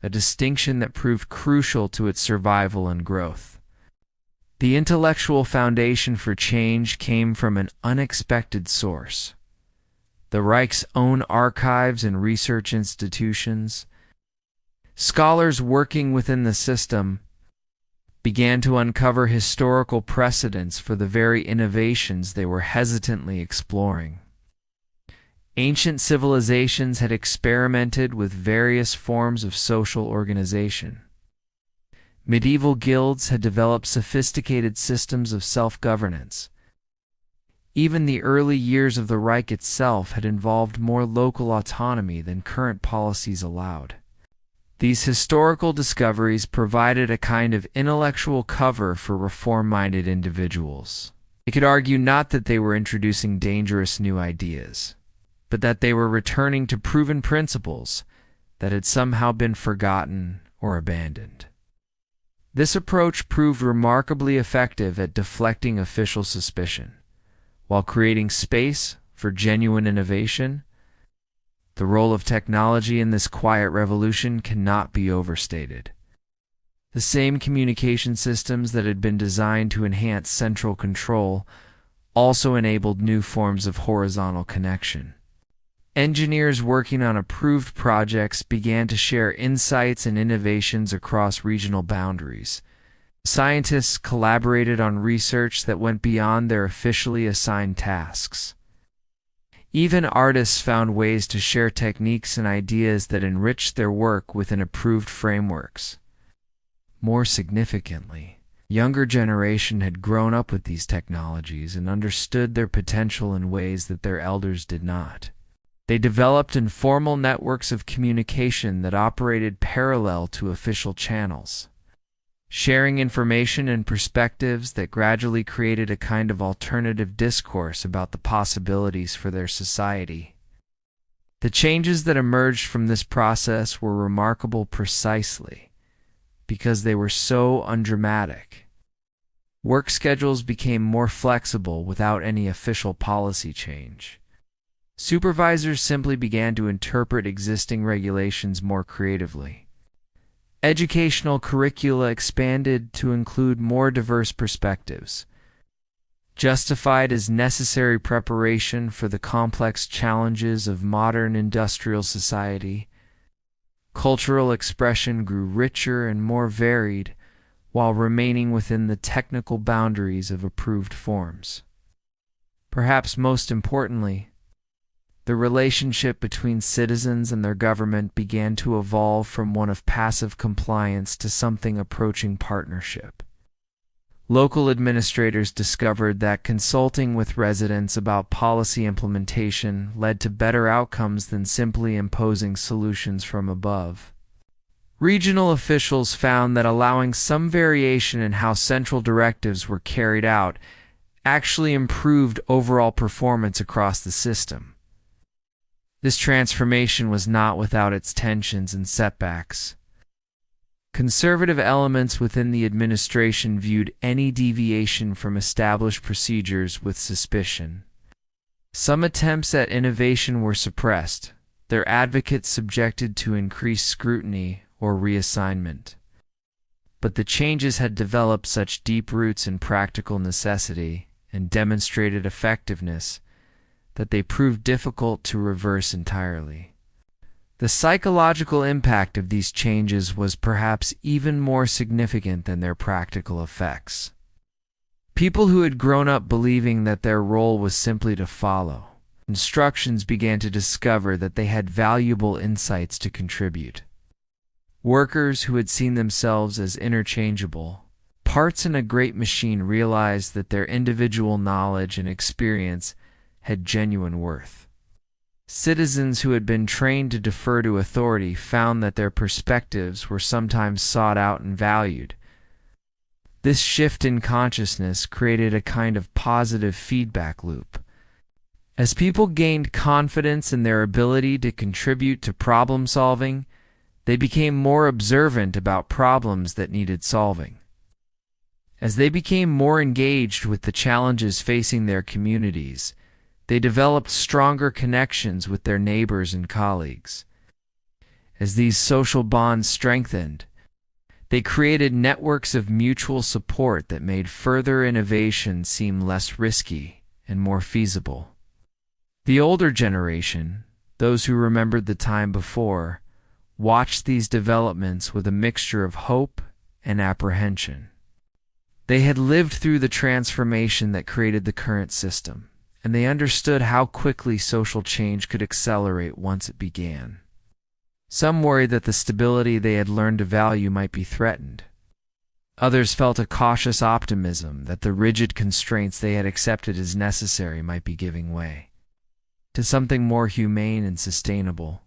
a distinction that proved crucial to its survival and growth. The intellectual foundation for change came from an unexpected source. The Reich's own archives and research institutions. Scholars working within the system began to uncover historical precedents for the very innovations they were hesitantly exploring. Ancient civilizations had experimented with various forms of social organization. Medieval guilds had developed sophisticated systems of self-governance. Even the early years of the Reich itself had involved more local autonomy than current policies allowed. These historical discoveries provided a kind of intellectual cover for reform-minded individuals. They could argue not that they were introducing dangerous new ideas, but that they were returning to proven principles that had somehow been forgotten or abandoned. This approach proved remarkably effective at deflecting official suspicion, while creating space for genuine innovation. The role of technology in this quiet revolution cannot be overstated. The same communication systems that had been designed to enhance central control also enabled new forms of horizontal connection. Engineers working on approved projects began to share insights and innovations across regional boundaries. Scientists collaborated on research that went beyond their officially assigned tasks. Even artists found ways to share techniques and ideas that enriched their work within approved frameworks. More significantly, younger generation had grown up with these technologies and understood their potential in ways that their elders did not. They developed informal networks of communication that operated parallel to official channels, sharing information and perspectives that gradually created a kind of alternative discourse about the possibilities for their society. The changes that emerged from this process were remarkable precisely because they were so undramatic. Work schedules became more flexible without any official policy change. Supervisors simply began to interpret existing regulations more creatively. Educational curricula expanded to include more diverse perspectives, justified as necessary preparation for the complex challenges of modern industrial society. Cultural expression grew richer and more varied, while remaining within the technical boundaries of approved forms. Perhaps most importantly, the relationship between citizens and their government began to evolve from one of passive compliance to something approaching partnership. Local administrators discovered that consulting with residents about policy implementation led to better outcomes than simply imposing solutions from above. Regional officials found that allowing some variation in how central directives were carried out actually improved overall performance across the system. This transformation was not without its tensions and setbacks. Conservative elements within the administration viewed any deviation from established procedures with suspicion. Some attempts at innovation were suppressed, their advocates subjected to increased scrutiny or reassignment. But the changes had developed such deep roots in practical necessity and demonstrated effectiveness that they proved difficult to reverse entirely. The psychological impact of these changes was perhaps even more significant than their practical effects. People who had grown up believing that their role was simply to follow instructions began to discover that they had valuable insights to contribute. Workers who had seen themselves as interchangeable parts in a great machine realized that their individual knowledge and experience had genuine worth. Citizens who had been trained to defer to authority found that their perspectives were sometimes sought out and valued. This shift in consciousness created a kind of positive feedback loop. As people gained confidence in their ability to contribute to problem solving, they became more observant about problems that needed solving. As they became more engaged with the challenges facing their communities, they developed stronger connections with their neighbors and colleagues. As these social bonds strengthened, they created networks of mutual support that made further innovation seem less risky and more feasible. The older generation, those who remembered the time before, watched these developments with a mixture of hope and apprehension. They had lived through the transformation that created the current system, and they understood how quickly social change could accelerate once it began. Some worried that the stability they had learned to value might be threatened. Others felt a cautious optimism that the rigid constraints they had accepted as necessary might be giving way to something more humane and sustainable.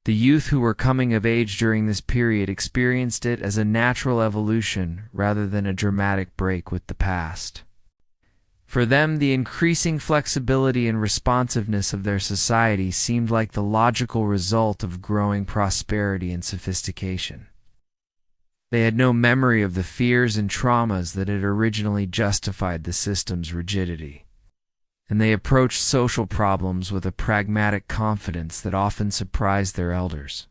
The youth who were coming of age during this period experienced it as a natural evolution rather than a dramatic break with the past. For them, the increasing flexibility and responsiveness of their society seemed like the logical result of growing prosperity and sophistication. They had no memory of the fears and traumas that had originally justified the system's rigidity, and they approached social problems with a pragmatic confidence that often surprised their elders.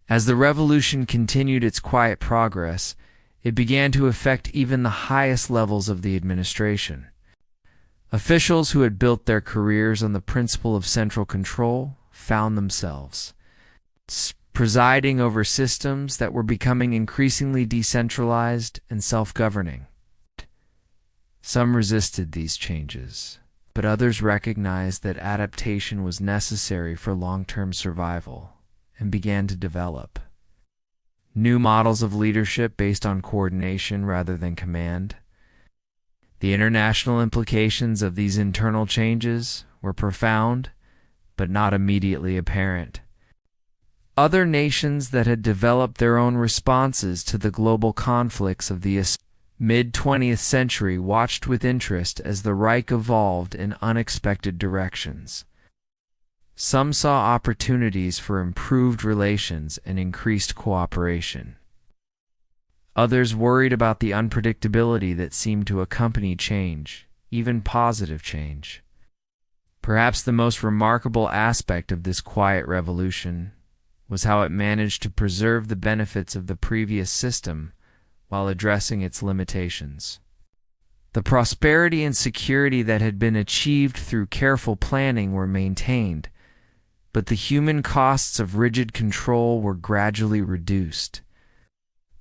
As the revolution continued its quiet progress, it began to affect even the highest levels of the administration. Officials who had built their careers on the principle of central control found themselves presiding over systems that were becoming increasingly decentralized and self-governing. Some resisted these changes, but others recognized that adaptation was necessary for long-term survival and began to develop new models of leadership based on coordination rather than command. The international implications of these internal changes were profound, but not immediately apparent. Other nations that had developed their own responses to the global conflicts of the mid-20th century watched with interest as the Reich evolved in unexpected directions. Some saw opportunities for improved relations and increased cooperation. Others worried about the unpredictability that seemed to accompany change, even positive change. Perhaps the most remarkable aspect of this quiet revolution was how it managed to preserve the benefits of the previous system while addressing its limitations. The prosperity and security that had been achieved through careful planning were maintained, but the human costs of rigid control were gradually reduced.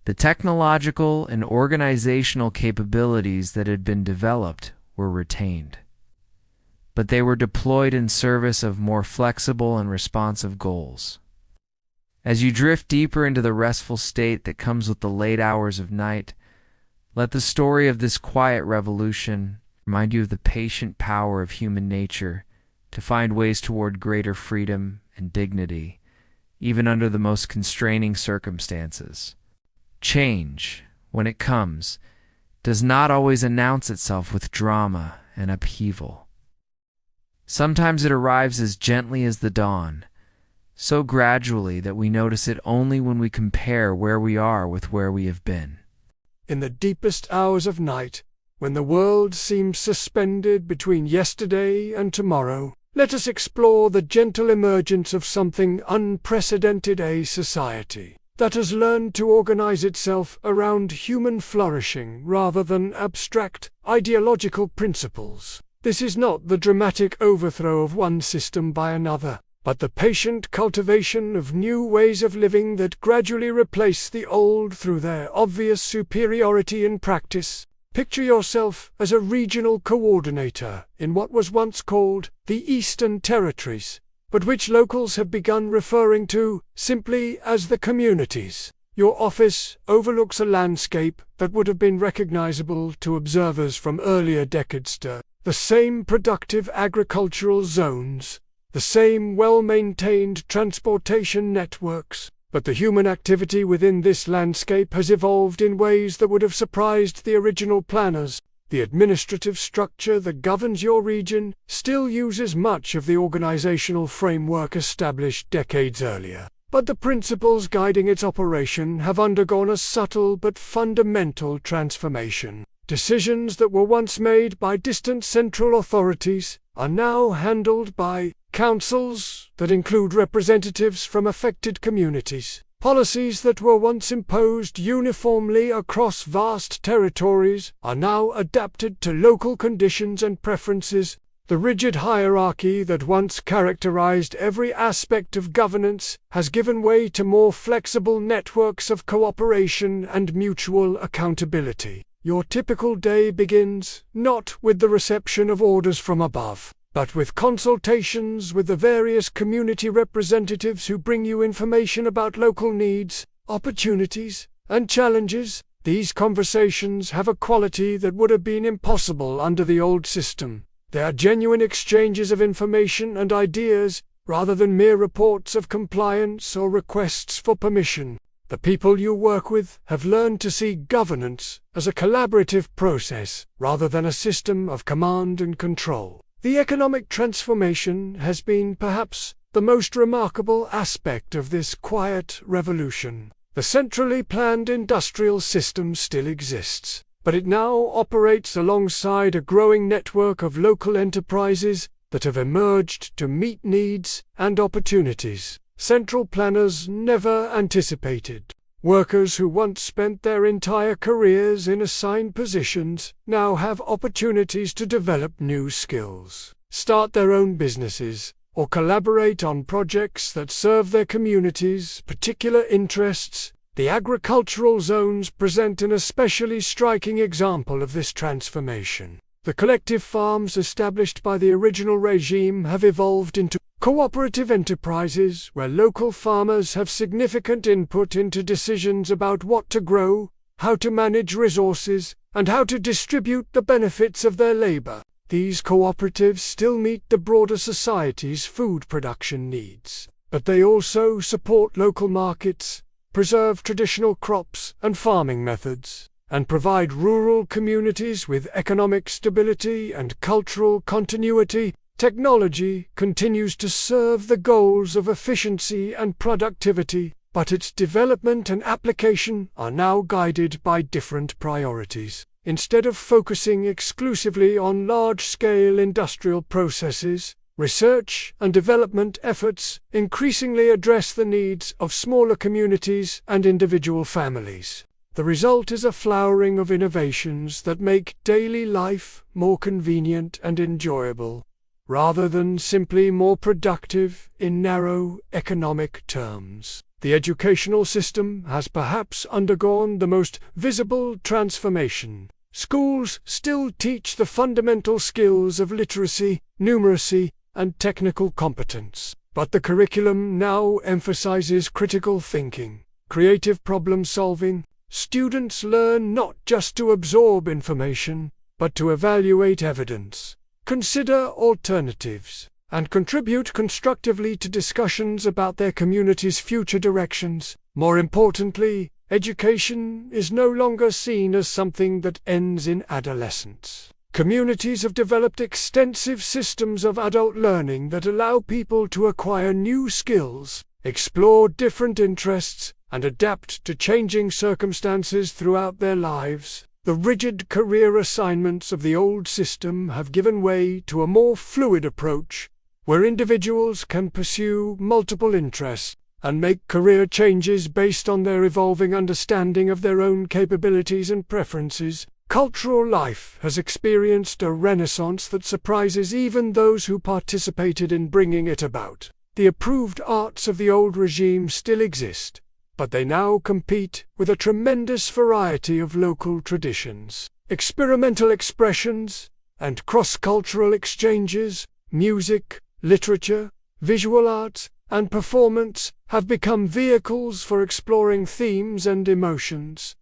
The technological and organizational capabilities that had been developed were retained, but they were deployed in service of more flexible and responsive goals. As you drift deeper into the restful state that comes with the late hours of night, let the story of this quiet revolution remind you of the patient power of human nature to find ways toward greater freedom and dignity, even under the most constraining circumstances. Change, when it comes, does not always announce itself with drama and upheaval. Sometimes it arrives as gently as the dawn, so gradually that we notice it only when we compare where we are with where we have been. In the deepest hours of night, when the world seems suspended between yesterday and tomorrow, let us explore the gentle emergence of something unprecedented, a society that has learned to organize itself around human flourishing rather than abstract, ideological principles. This is not the dramatic overthrow of one system by another, but the patient cultivation of new ways of living that gradually replace the old through their obvious superiority in practice. Picture yourself as a regional coordinator in what was once called the Eastern Territories, but which locals have begun referring to simply as the communities. Your office overlooks a landscape that would have been recognizable to observers from earlier decades. The same productive agricultural zones, the same well-maintained transportation networks, but the human activity within this landscape has evolved in ways that would have surprised the original planners. The administrative structure that governs your region still uses much of the organizational framework established decades earlier, but the principles guiding its operation have undergone a subtle but fundamental transformation. Decisions that were once made by distant central authorities are now handled by councils that include representatives from affected communities. Policies that were once imposed uniformly across vast territories are now adapted to local conditions and preferences. The rigid hierarchy that once characterized every aspect of governance has given way to more flexible networks of cooperation and mutual accountability. Your typical day begins not with the reception of orders from above, but with consultations with the various community representatives who bring you information about local needs, opportunities, and challenges. These conversations have a quality that would have been impossible under the old system. They are genuine exchanges of information and ideas, rather than mere reports of compliance or requests for permission. The people you work with have learned to see governance as a collaborative process, rather than a system of command and control. The economic transformation has been perhaps the most remarkable aspect of this quiet revolution. The centrally planned industrial system still exists, but it now operates alongside a growing network of local enterprises that have emerged to meet needs and opportunities central planners never anticipated. Workers who once spent their entire careers in assigned positions now have opportunities to develop new skills, start their own businesses, or collaborate on projects that serve their communities' particular interests. The agricultural zones present an especially striking example of this transformation. The collective farms established by the original regime have evolved into cooperative enterprises where local farmers have significant input into decisions about what to grow, how to manage resources, and how to distribute the benefits of their labor. These cooperatives still meet the broader society's food production needs, but they also support local markets, preserve traditional crops and farming methods, and provide rural communities with economic stability and cultural continuity. Technology continues to serve the goals of efficiency and productivity, but its development and application are now guided by different priorities. Instead of focusing exclusively on large-scale industrial processes, research and development efforts increasingly address the needs of smaller communities and individual families. The result is a flowering of innovations that make daily life more convenient and enjoyable, rather than simply more productive in narrow economic terms. The educational system has perhaps undergone the most visible transformation. Schools still teach the fundamental skills of literacy, numeracy, and technical competence, but the curriculum now emphasizes critical thinking, creative problem-solving. Students learn not just to absorb information, but to evaluate evidence, consider alternatives, and contribute constructively to discussions about their community's future directions. More importantly, education is no longer seen as something that ends in adolescence. Communities have developed extensive systems of adult learning that allow people to acquire new skills, explore different interests, and adapt to changing circumstances throughout their lives. The rigid career assignments of the old system have given way to a more fluid approach, where individuals can pursue multiple interests and make career changes based on their evolving understanding of their own capabilities and preferences. Cultural life has experienced a renaissance that surprises even those who participated in bringing it about. The approved arts of the old regime still exist, but they now compete with a tremendous variety of local traditions, experimental expressions, and cross-cultural exchanges. Music, literature, visual arts, and performance have become vehicles for exploring themes and emotions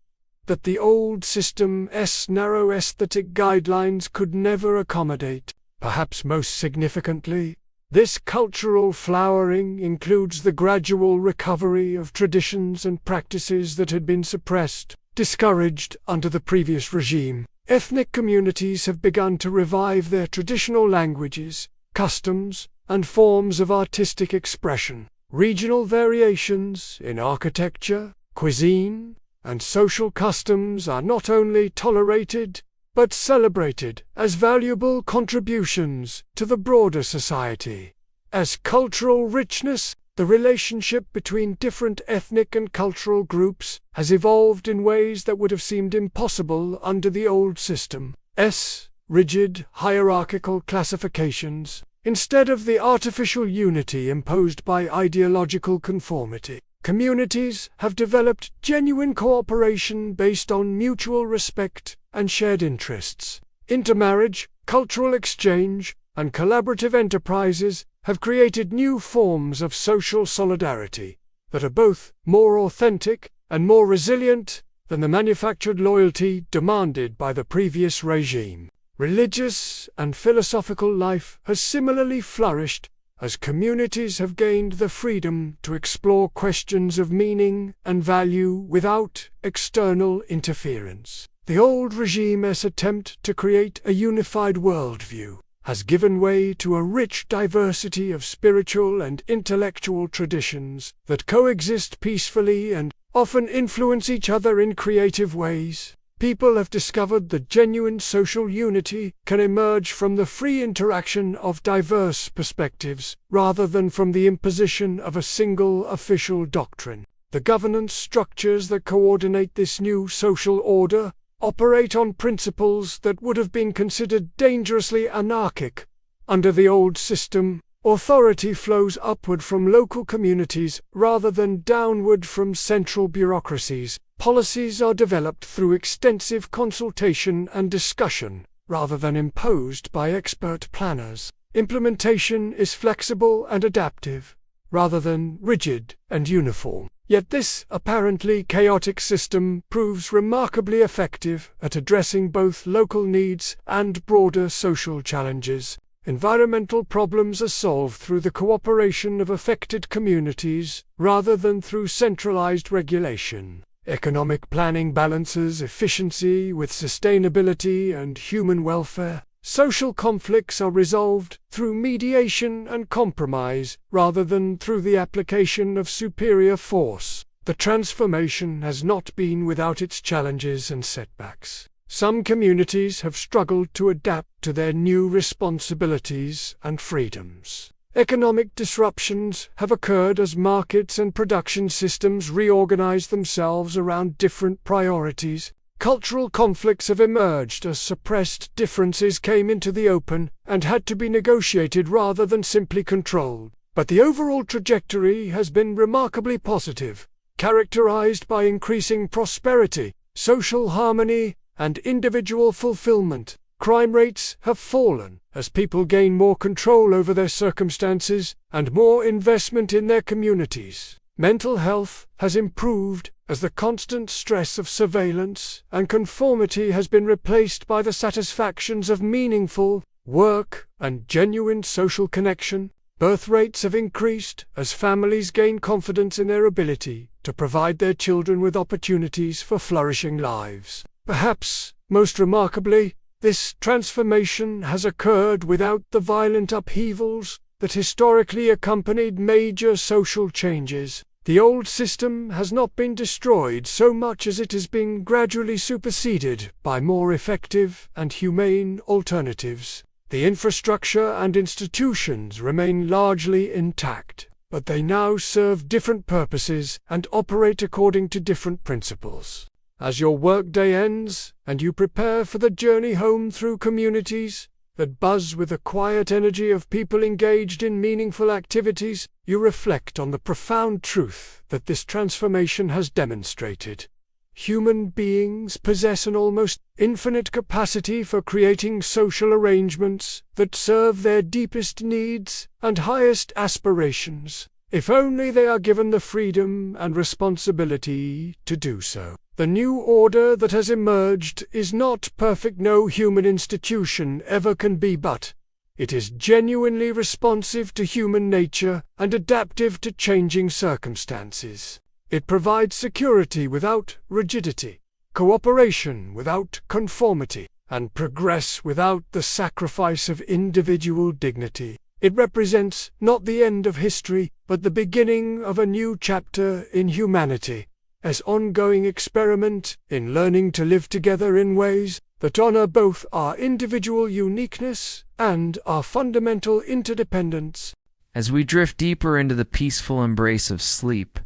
that the old system's narrow aesthetic guidelines could never accommodate. Perhaps most significantly, this cultural flowering includes the gradual recovery of traditions and practices that had been suppressed, discouraged under the previous regime. Ethnic communities have begun to revive their traditional languages, customs, and forms of artistic expression. Regional variations in architecture, cuisine, and social customs are not only tolerated, but celebrated as valuable contributions to the broader society. As cultural richness, the relationship between different ethnic and cultural groups has evolved in ways that would have seemed impossible under the old system's rigid hierarchical classifications, instead of the artificial unity imposed by ideological conformity. Communities have developed genuine cooperation based on mutual respect and shared interests. Intermarriage, cultural exchange, and collaborative enterprises have created new forms of social solidarity that are both more authentic and more resilient than the manufactured loyalty demanded by the previous regime. Religious and philosophical life has similarly flourished as communities have gained the freedom to explore questions of meaning and value without external interference. The old regime's attempt to create a unified worldview has given way to a rich diversity of spiritual and intellectual traditions that coexist peacefully and often influence each other in creative ways. People have discovered that genuine social unity can emerge from the free interaction of diverse perspectives, rather than from the imposition of a single official doctrine. The governance structures that coordinate this new social order operate on principles that would have been considered dangerously anarchic. Under the old system, authority flows upward from local communities rather than downward from central bureaucracies. Policies are developed through extensive consultation and discussion, rather than imposed by expert planners. Implementation is flexible and adaptive, rather than rigid and uniform. Yet this apparently chaotic system proves remarkably effective at addressing both local needs and broader social challenges. Environmental problems are solved through the cooperation of affected communities rather than through centralized regulation. Economic planning balances efficiency with sustainability and human welfare. Social conflicts are resolved through mediation and compromise rather than through the application of superior force. The transformation has not been without its challenges and setbacks. Some communities have struggled to adapt to their new responsibilities and freedoms. Economic disruptions have occurred as markets and production systems reorganize themselves around different priorities. Cultural conflicts have emerged as suppressed differences came into the open and had to be negotiated rather than simply controlled. But the overall trajectory has been remarkably positive, characterized by increasing prosperity, social harmony, and individual fulfillment. Crime rates have fallen as people gain more control over their circumstances and more investment in their communities. Mental health has improved as the constant stress of surveillance and conformity has been replaced by the satisfactions of meaningful work and genuine social connection. Birth rates have increased as families gain confidence in their ability to provide their children with opportunities for flourishing lives. Perhaps, most remarkably, this transformation has occurred without the violent upheavals that historically accompanied major social changes. The old system has not been destroyed so much as it has been gradually superseded by more effective and humane alternatives. The infrastructure and institutions remain largely intact, but they now serve different purposes and operate according to different principles. As your workday ends and you prepare for the journey home through communities that buzz with the quiet energy of people engaged in meaningful activities, you reflect on the profound truth that this transformation has demonstrated. Human beings possess an almost infinite capacity for creating social arrangements that serve their deepest needs and highest aspirations, if only they are given the freedom and responsibility to do so. The new order that has emerged is not perfect, no human institution ever can be, but it is genuinely responsive to human nature and adaptive to changing circumstances. It provides security without rigidity, cooperation without conformity, and progress without the sacrifice of individual dignity. It represents not the end of history, but the beginning of a new chapter in humanity, as ongoing experiment in learning to live together in ways that honor both our individual uniqueness and our fundamental interdependence. As we drift deeper into the peaceful embrace of sleep,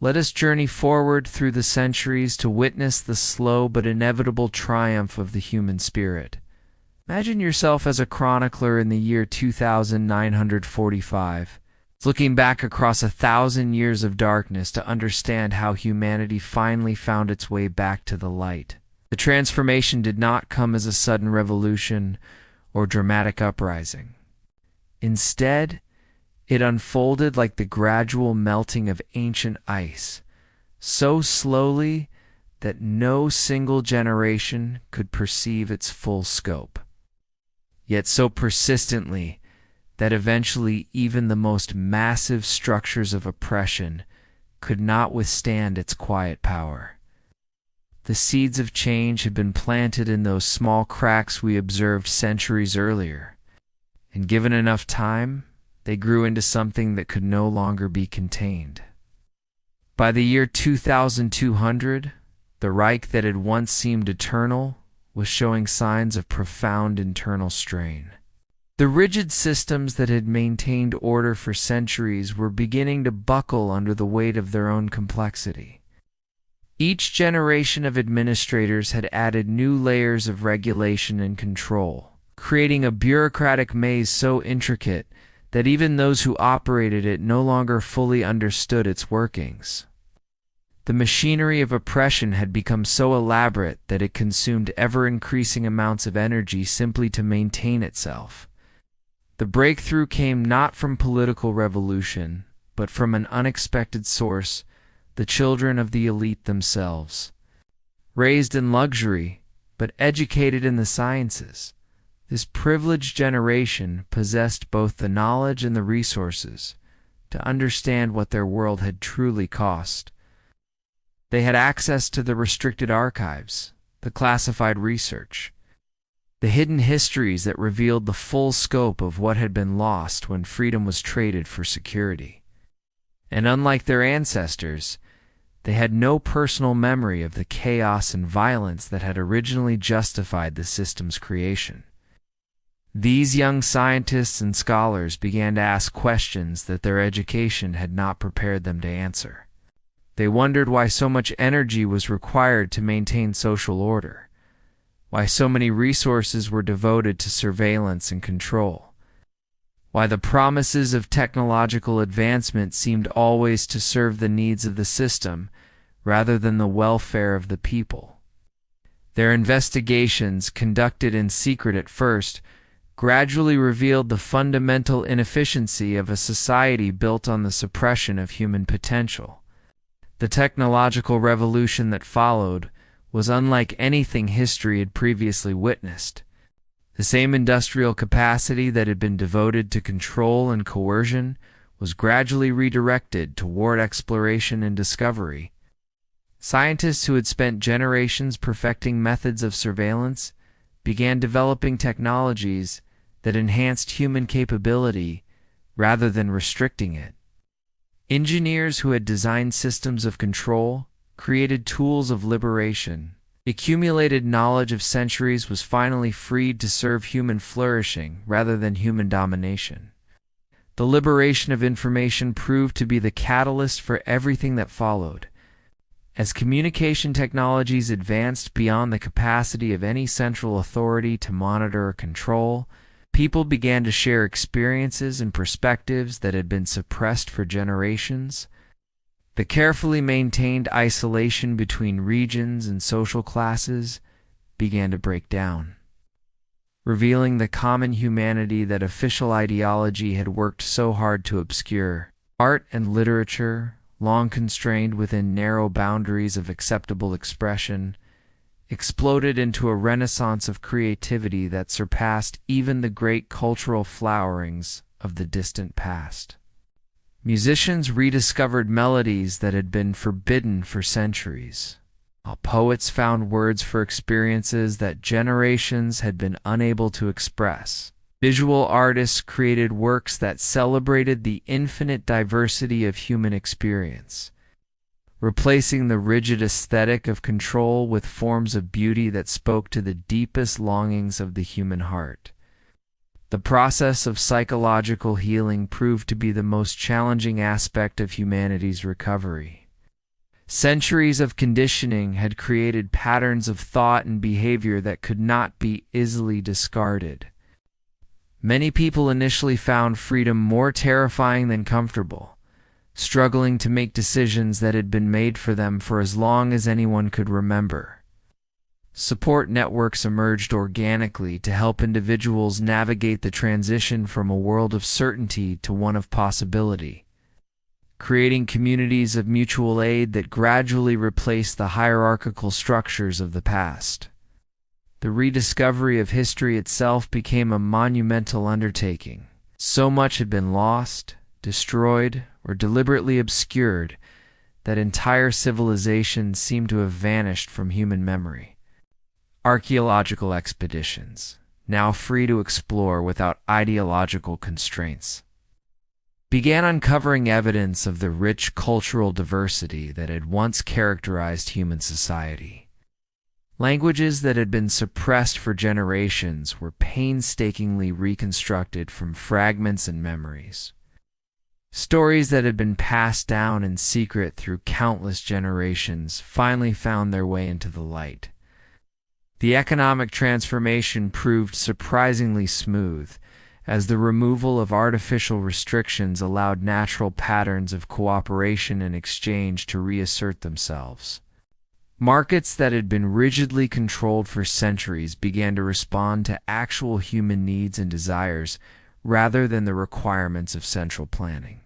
let us journey forward through the centuries to witness the slow but inevitable triumph of the human spirit. Imagine yourself as a chronicler in the year 2945, looking back across 1,000 years of darkness to understand how humanity finally found its way back to the light. The transformation did not come as a sudden revolution or dramatic uprising. Instead, it unfolded like the gradual melting of ancient ice, so slowly that no single generation could perceive its full scope, yet so persistently that eventually even the most massive structures of oppression could not withstand its quiet power. The seeds of change had been planted in those small cracks we observed centuries earlier, and given enough time, they grew into something that could no longer be contained. By the year 2200, the Reich that had once seemed eternal was showing signs of profound internal strain. The rigid systems that had maintained order for centuries were beginning to buckle under the weight of their own complexity. Each generation of administrators had added new layers of regulation and control, creating a bureaucratic maze so intricate that even those who operated it no longer fully understood its workings. The machinery of oppression had become so elaborate that it consumed ever-increasing amounts of energy simply to maintain itself. The breakthrough came not from political revolution, but from an unexpected source: the children of the elite themselves. Raised in luxury, but educated in the sciences, this privileged generation possessed both the knowledge and the resources to understand what their world had truly cost. They had access to the restricted archives, the classified research, the hidden histories that revealed the full scope of what had been lost when freedom was traded for security. And unlike their ancestors, they had no personal memory of the chaos and violence that had originally justified the system's creation. These young scientists and scholars began to ask questions that their education had not prepared them to answer. They wondered why so much energy was required to maintain social order, why so many resources were devoted to surveillance and control, why the promises of technological advancement seemed always to serve the needs of the system rather than the welfare of the people. Their investigations, conducted in secret at first, gradually revealed the fundamental inefficiency of a society built on the suppression of human potential. The technological revolution that followed was unlike anything history had previously witnessed. The same industrial capacity that had been devoted to control and coercion was gradually redirected toward exploration and discovery. Scientists who had spent generations perfecting methods of surveillance began developing technologies that enhanced human capability rather than restricting it. Engineers who had designed systems of control created tools of liberation. Accumulated knowledge of centuries was finally freed to serve human flourishing rather than human domination. The liberation of information proved to be the catalyst for everything that followed. As communication technologies advanced beyond the capacity of any central authority to monitor or control, people began to share experiences and perspectives that had been suppressed for generations. The carefully maintained isolation between regions and social classes began to break down, revealing the common humanity that official ideology had worked so hard to obscure. Art and literature, long constrained within narrow boundaries of acceptable expression, exploded into a renaissance of creativity that surpassed even the great cultural flowerings of the distant past. Musicians rediscovered melodies that had been forbidden for centuries, while poets found words for experiences that generations had been unable to express. Visual artists created works that celebrated the infinite diversity of human experience, replacing the rigid aesthetic of control with forms of beauty that spoke to the deepest longings of the human heart. The process of psychological healing proved to be the most challenging aspect of humanity's recovery. Centuries of conditioning had created patterns of thought and behavior that could not be easily discarded. Many people initially found freedom more terrifying than comfortable, struggling to make decisions that had been made for them for as long as anyone could remember. Support networks emerged organically to help individuals navigate the transition from a world of certainty to one of possibility, creating communities of mutual aid that gradually replaced the hierarchical structures of the past. The rediscovery of history itself became a monumental undertaking. So much had been lost, destroyed, or deliberately obscured that entire civilizations seemed to have vanished from human memory. Archaeological expeditions, now free to explore without ideological constraints, began uncovering evidence of the rich cultural diversity that had once characterized human society. Languages that had been suppressed for generations were painstakingly reconstructed from fragments and memories. Stories that had been passed down in secret through countless generations finally found their way into the light. The economic transformation proved surprisingly smooth, as the removal of artificial restrictions allowed natural patterns of cooperation and exchange to reassert themselves. Markets that had been rigidly controlled for centuries began to respond to actual human needs and desires rather than the requirements of central planning.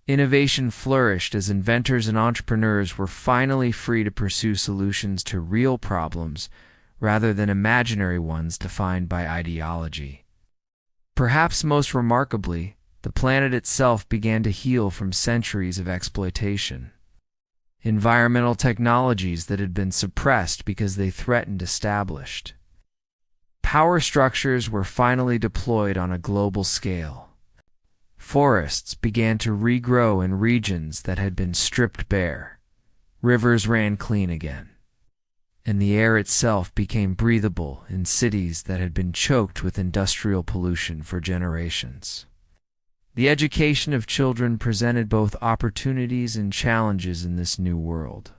Innovation flourished as inventors and entrepreneurs were finally free to pursue solutions to real problems rather than imaginary ones defined by ideology. Perhaps most remarkably, the planet itself began to heal from centuries of exploitation. Environmental technologies that had been suppressed because they threatened established power structures were finally deployed on a global scale. Forests began to regrow in regions that had been stripped bare. Rivers ran clean again. And the air itself became breathable in cities that had been choked with industrial pollution for generations. The education of children presented both opportunities and challenges in this new world.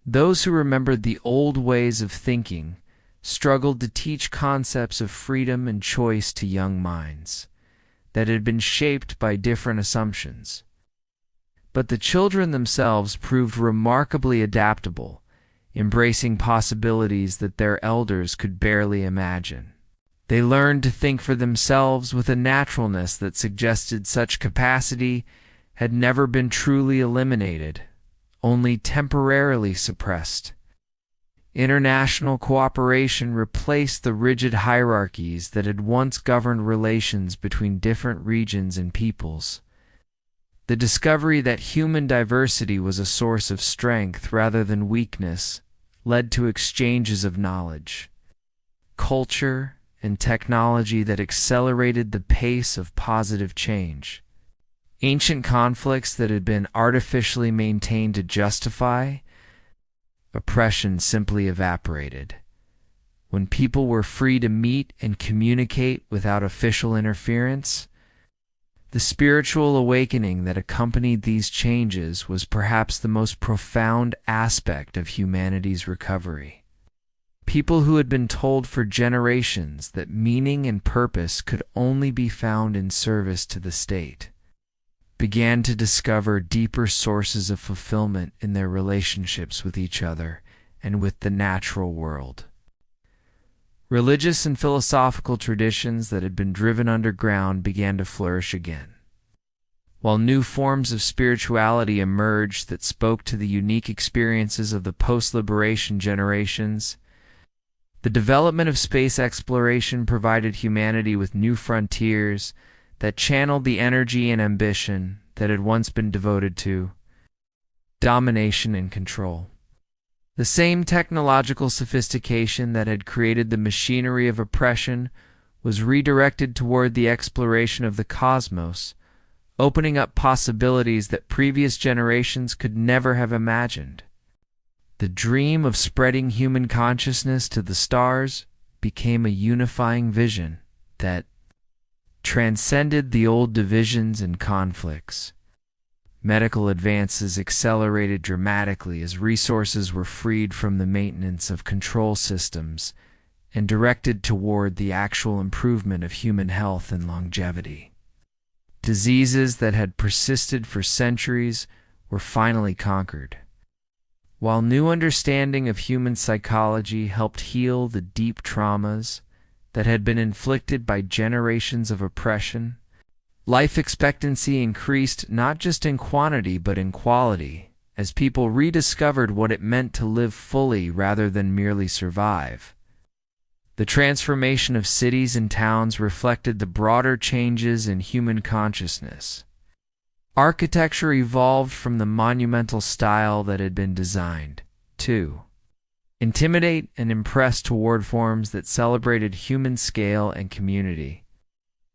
Those who remembered the old ways of thinking struggled to teach concepts of freedom and choice to young minds that had been shaped by different assumptions. But the children themselves proved remarkably adaptable, embracing possibilities that their elders could barely imagine. They learned to think for themselves with a naturalness that suggested such capacity had never been truly eliminated, only temporarily suppressed. International cooperation replaced the rigid hierarchies that had once governed relations between different regions and peoples. The discovery that human diversity was a source of strength rather than weakness led to exchanges of knowledge, culture, and technology that accelerated the pace of positive change. Ancient conflicts that had been artificially maintained to justify oppression simply evaporated. When people were free to meet and communicate without official interference, the spiritual awakening that accompanied these changes was perhaps the most profound aspect of humanity's recovery. People who had been told for generations that meaning and purpose could only be found in service to the state began to discover deeper sources of fulfillment in their relationships with each other and with the natural world. Religious and philosophical traditions that had been driven underground began to flourish again, while new forms of spirituality emerged that spoke to the unique experiences of the post-liberation generations. The development of space exploration provided humanity with new frontiers that channeled the energy and ambition that had once been devoted to domination and control. The same technological sophistication that had created the machinery of oppression was redirected toward the exploration of the cosmos, opening up possibilities that previous generations could never have imagined. The dream of spreading human consciousness to the stars became a unifying vision that transcended the old divisions and conflicts. Medical advances accelerated dramatically as resources were freed from the maintenance of control systems and directed toward the actual improvement of human health and longevity. Diseases that had persisted for centuries were finally conquered, while new understanding of human psychology helped heal the deep traumas that had been inflicted by generations of oppression. Life expectancy increased not just in quantity but in quality, as people rediscovered what it meant to live fully rather than merely survive. The transformation of cities and towns reflected the broader changes in human consciousness. Architecture evolved from the monumental style that had been designed to intimidate and impress toward forms that celebrated human scale and community.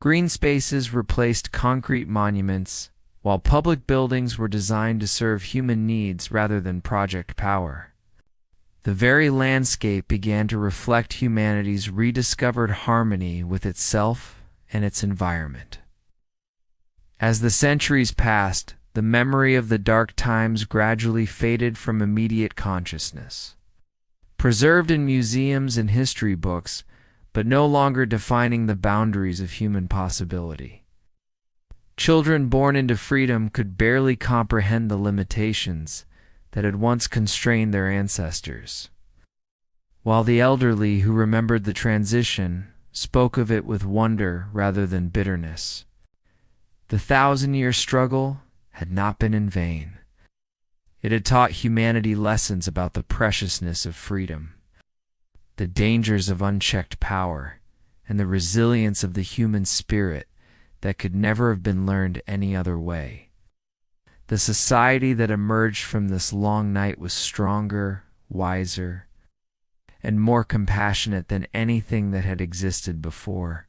Green spaces replaced concrete monuments, while public buildings were designed to serve human needs rather than project power. The very landscape began to reflect humanity's rediscovered harmony with itself and its environment. As the centuries passed, the memory of the dark times gradually faded from immediate consciousness. Preserved in museums and history books, but no longer defining the boundaries of human possibility. Children born into freedom could barely comprehend the limitations that had once constrained their ancestors, while the elderly who remembered the transition spoke of it with wonder rather than bitterness. The 1,000-year struggle had not been in vain. It had taught humanity lessons about the preciousness of freedom, the dangers of unchecked power, and the resilience of the human spirit that could never have been learned any other way. The society that emerged from this long night was stronger, wiser, and more compassionate than anything that had existed before,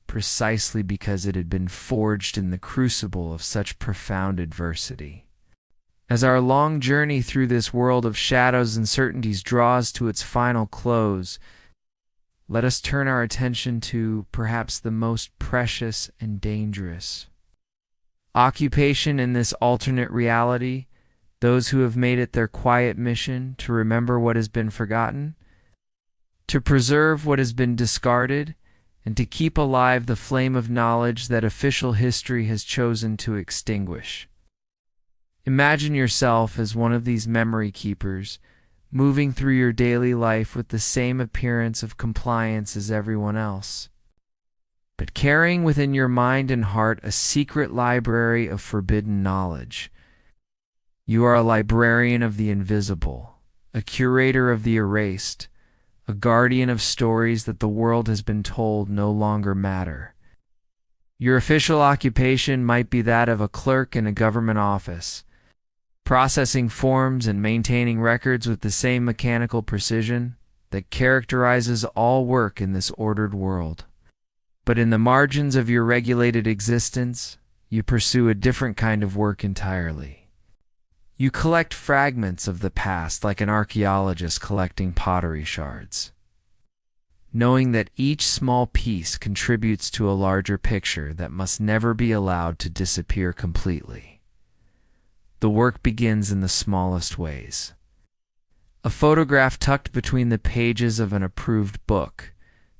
precisely because it had been forged in the crucible of such profound adversity. As our long journey through this world of shadows and certainties draws to its final close, let us turn our attention to perhaps the most precious and dangerous occupation in this alternate reality, those who have made it their quiet mission to remember what has been forgotten, to preserve what has been discarded, and to keep alive the flame of knowledge that official history has chosen to extinguish. Imagine yourself as one of these memory keepers, moving through your daily life with the same appearance of compliance as everyone else, but carrying within your mind and heart a secret library of forbidden knowledge. You are a librarian of the invisible, a curator of the erased, a guardian of stories that the world has been told no longer matter. Your official occupation might be that of a clerk in a government office, processing forms and maintaining records with the same mechanical precision that characterizes all work in this ordered world. But in the margins of your regulated existence, you pursue a different kind of work entirely. You collect fragments of the past like an archaeologist collecting pottery shards, knowing that each small piece contributes to a larger picture that must never be allowed to disappear completely. The work begins in the smallest ways. A photograph tucked between the pages of an approved book,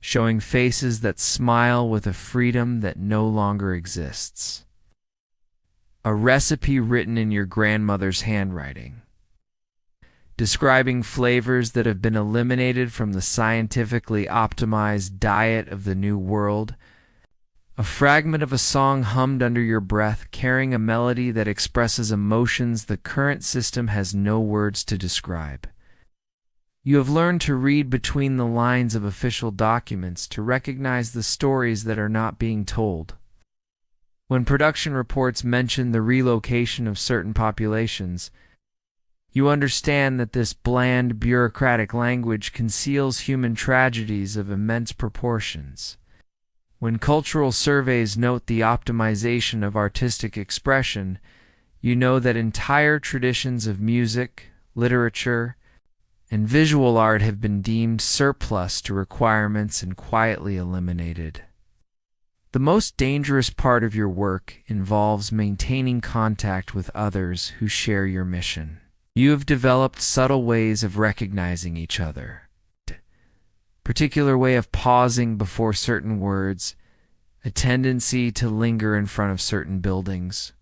showing faces that smile with a freedom that no longer exists. A recipe written in your grandmother's handwriting, describing flavors that have been eliminated from the scientifically optimized diet of the New World. A fragment of a song hummed under your breath, carrying a melody that expresses emotions the current system has no words to describe. You have learned to read between the lines of official documents to recognize the stories that are not being told. When production reports mention the relocation of certain populations, you understand that this bland, bureaucratic language conceals human tragedies of immense proportions. When cultural surveys note the optimization of artistic expression, you know that entire traditions of music, literature, and visual art have been deemed surplus to requirements and quietly eliminated. The most dangerous part of your work involves maintaining contact with others who share your mission. You have developed subtle ways of recognizing each other, a particular way of pausing before certain words, a tendency to linger in front of certain buildings,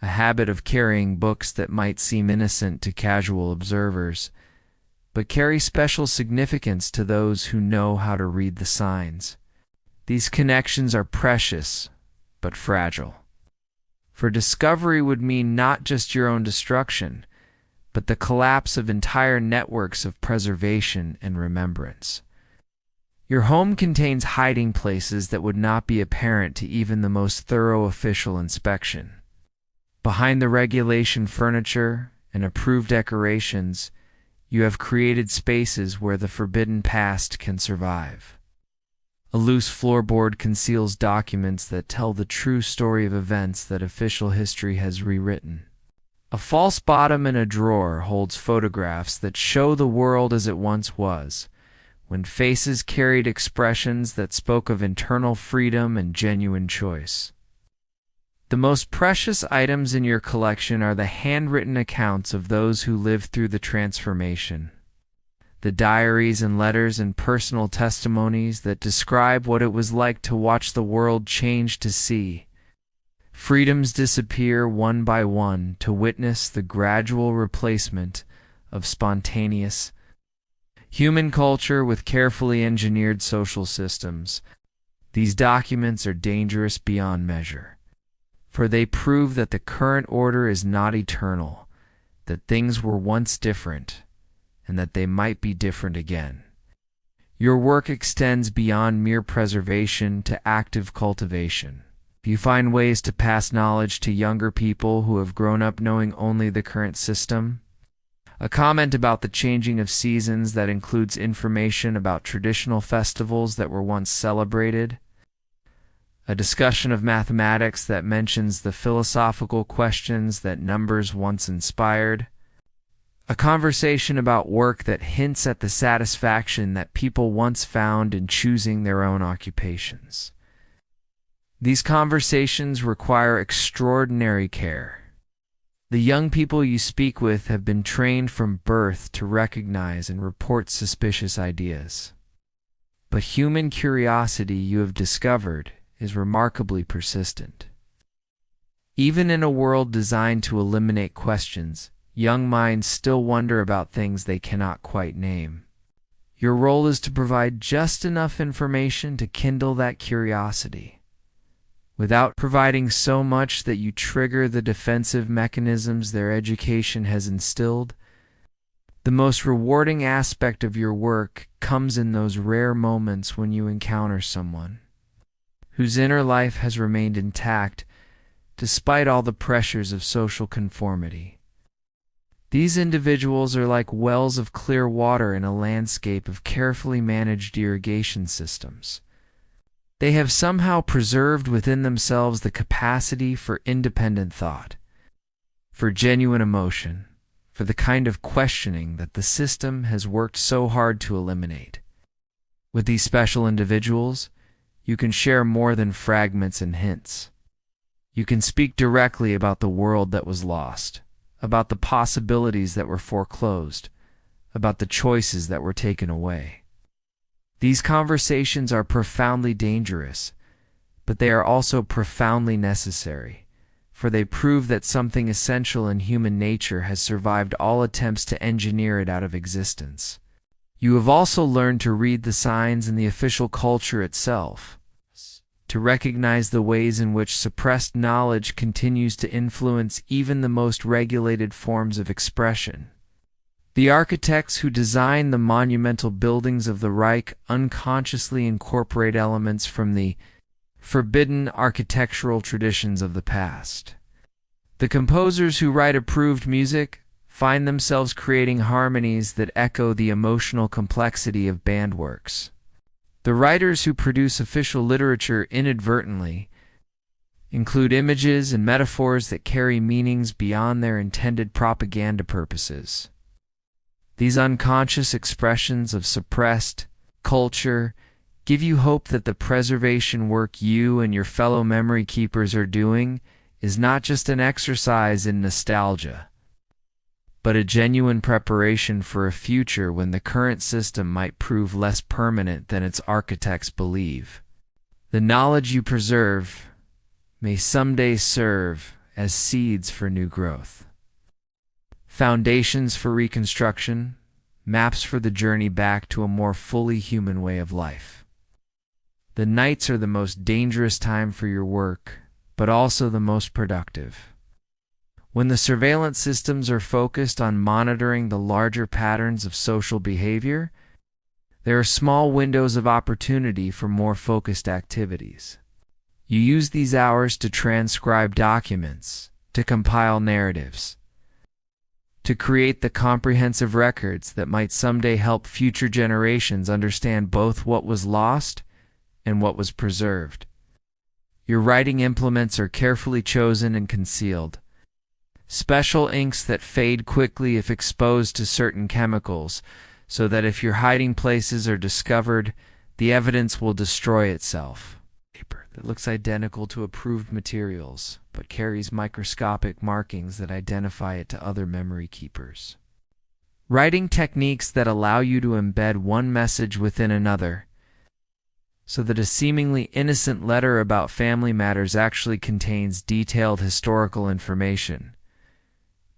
a habit of carrying books that might seem innocent to casual observers, but carry special significance to those who know how to read the signs. These connections are precious, but fragile. For discovery would mean not just your own destruction, but the collapse of entire networks of preservation and remembrance. Your home contains hiding places that would not be apparent to even the most thorough official inspection. Behind the regulation furniture and approved decorations, you have created spaces where the forbidden past can survive. A loose floorboard conceals documents that tell the true story of events that official history has rewritten. A false bottom in a drawer holds photographs that show the world as it once was, when faces carried expressions that spoke of internal freedom and genuine choice. The most precious items in your collection are the handwritten accounts of those who lived through the transformation. The diaries and letters and personal testimonies that describe what it was like to watch the world change, to see freedoms disappear one by one, to witness the gradual replacement of spontaneous human culture with carefully engineered social systems. These documents are dangerous beyond measure, for they prove that the current order is not eternal, that things were once different, and that they might be different again. Your work extends beyond mere preservation to active cultivation. You find ways to pass knowledge to younger people who have grown up knowing only the current system. A comment about the changing of seasons that includes information about traditional festivals that were once celebrated. A discussion of mathematics that mentions the philosophical questions that numbers once inspired. A conversation about work that hints at the satisfaction that people once found in choosing their own occupations. These conversations require extraordinary care. The young people you speak with have been trained from birth to recognize and report suspicious ideas. But human curiosity, you have discovered, is remarkably persistent. Even in a world designed to eliminate questions, young minds still wonder about things they cannot quite name. Your role is to provide just enough information to kindle that curiosity, without providing so much that you trigger the defensive mechanisms their education has instilled. The most rewarding aspect of your work comes in those rare moments when you encounter someone whose inner life has remained intact despite all the pressures of social conformity. These individuals are like wells of clear water in a landscape of carefully managed irrigation systems. They have somehow preserved within themselves the capacity for independent thought, for genuine emotion, for the kind of questioning that the system has worked so hard to eliminate. With these special individuals, you can share more than fragments and hints. You can speak directly about the world that was lost, about the possibilities that were foreclosed, about the choices that were taken away. These conversations are profoundly dangerous, but they are also profoundly necessary, for they prove that something essential in human nature has survived all attempts to engineer it out of existence. You have also learned to read the signs in the official culture itself, to recognize the ways in which suppressed knowledge continues to influence even the most regulated forms of expression. The architects who design the monumental buildings of the Reich unconsciously incorporate elements from the forbidden architectural traditions of the past. The composers who write approved music find themselves creating harmonies that echo the emotional complexity of band works. The writers who produce official literature inadvertently include images and metaphors that carry meanings beyond their intended propaganda purposes. These unconscious expressions of suppressed culture give you hope that the preservation work you and your fellow memory keepers are doing is not just an exercise in nostalgia, but a genuine preparation for a future when the current system might prove less permanent than its architects believe. The knowledge you preserve may someday serve as seeds for new growth. Foundations for reconstruction, maps for the journey back to a more fully human way of life. The nights are the most dangerous time for your work, but also the most productive. When the surveillance systems are focused on monitoring the larger patterns of social behavior, there are small windows of opportunity for more focused activities. You use these hours to transcribe documents, to compile narratives, to create the comprehensive records that might someday help future generations understand both what was lost and what was preserved. Your writing implements are carefully chosen and concealed. special inks that fade quickly if exposed to certain chemicals, so that if your hiding places are discovered, the evidence will destroy itself. Paper that looks identical to approved materials, but carries microscopic markings that identify it to other memory keepers. Writing techniques that allow you to embed one message within another, so that a seemingly innocent letter about family matters actually contains detailed historical information.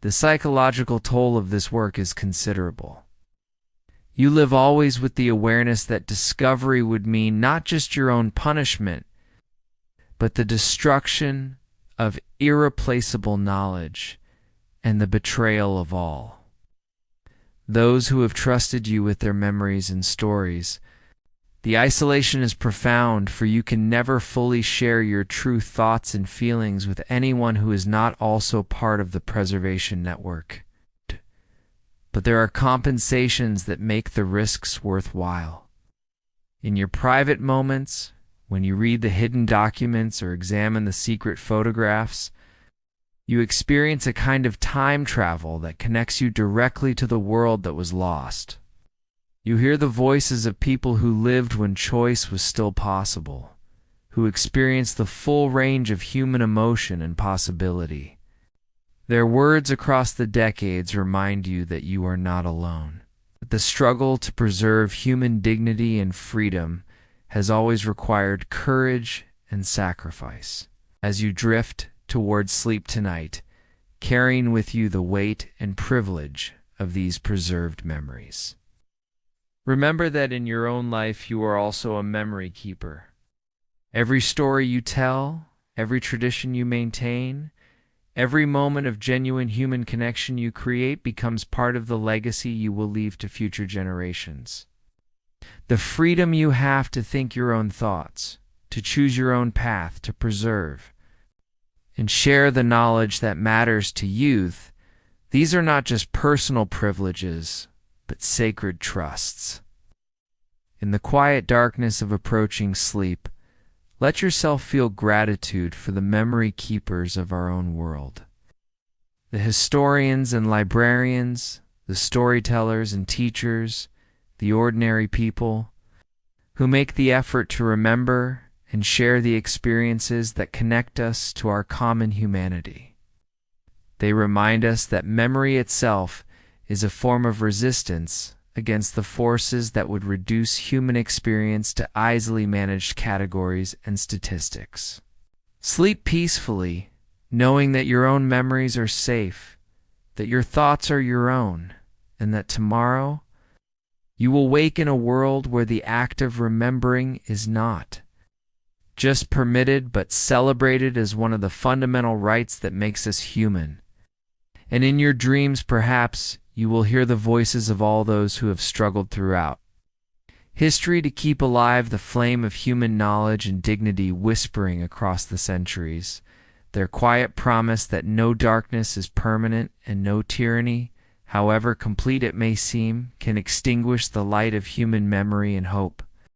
The psychological toll of this work is considerable. You live always with the awareness that discovery would mean not just your own punishment, but the destruction of irreplaceable knowledge and the betrayal of all. Those who have trusted you with their memories and stories. The isolation is profound, for you can never fully share your true thoughts and feelings with anyone who is not also part of the preservation network. But there are compensations that make the risks worthwhile. In your private moments, when you read the hidden documents or examine the secret photographs, you experience a kind of time travel that connects you directly to the world that was lost. You hear the voices of people who lived when choice was still possible, who experienced the full range of human emotion and possibility. Their words across the decades remind you that you are not alone. The struggle to preserve human dignity and freedom has always required courage and sacrifice. As you drift towards sleep tonight, carrying with you the weight and privilege of these preserved memories. Remember that in your own life you are also a memory keeper. Every story you tell, every tradition you maintain, every moment of genuine human connection you create becomes part of the legacy you will leave to future generations. The freedom you have to think your own thoughts, to choose your own path, to preserve, and share the knowledge that matters to youth, these are not just personal privileges, but sacred trusts. In the quiet darkness of approaching sleep, let yourself feel gratitude for the memory keepers of our own world. The historians and librarians, the storytellers and teachers, the ordinary people, who make the effort to remember and share the experiences that connect us to our common humanity. They remind us that memory itself is a form of resistance against the forces that would reduce human experience to easily managed categories and statistics. Sleep peacefully, knowing that your own memories are safe, that your thoughts are your own, and that tomorrow you will wake in a world where the act of remembering is not just permitted but celebrated as one of the fundamental rights that makes us human. And in your dreams, perhaps, you will hear the voices of all those who have struggled throughout history to keep alive the flame of human knowledge and dignity whispering across the centuries, their quiet promise that no darkness is permanent and no tyranny, however complete it may seem, can extinguish the light of human memory and hope.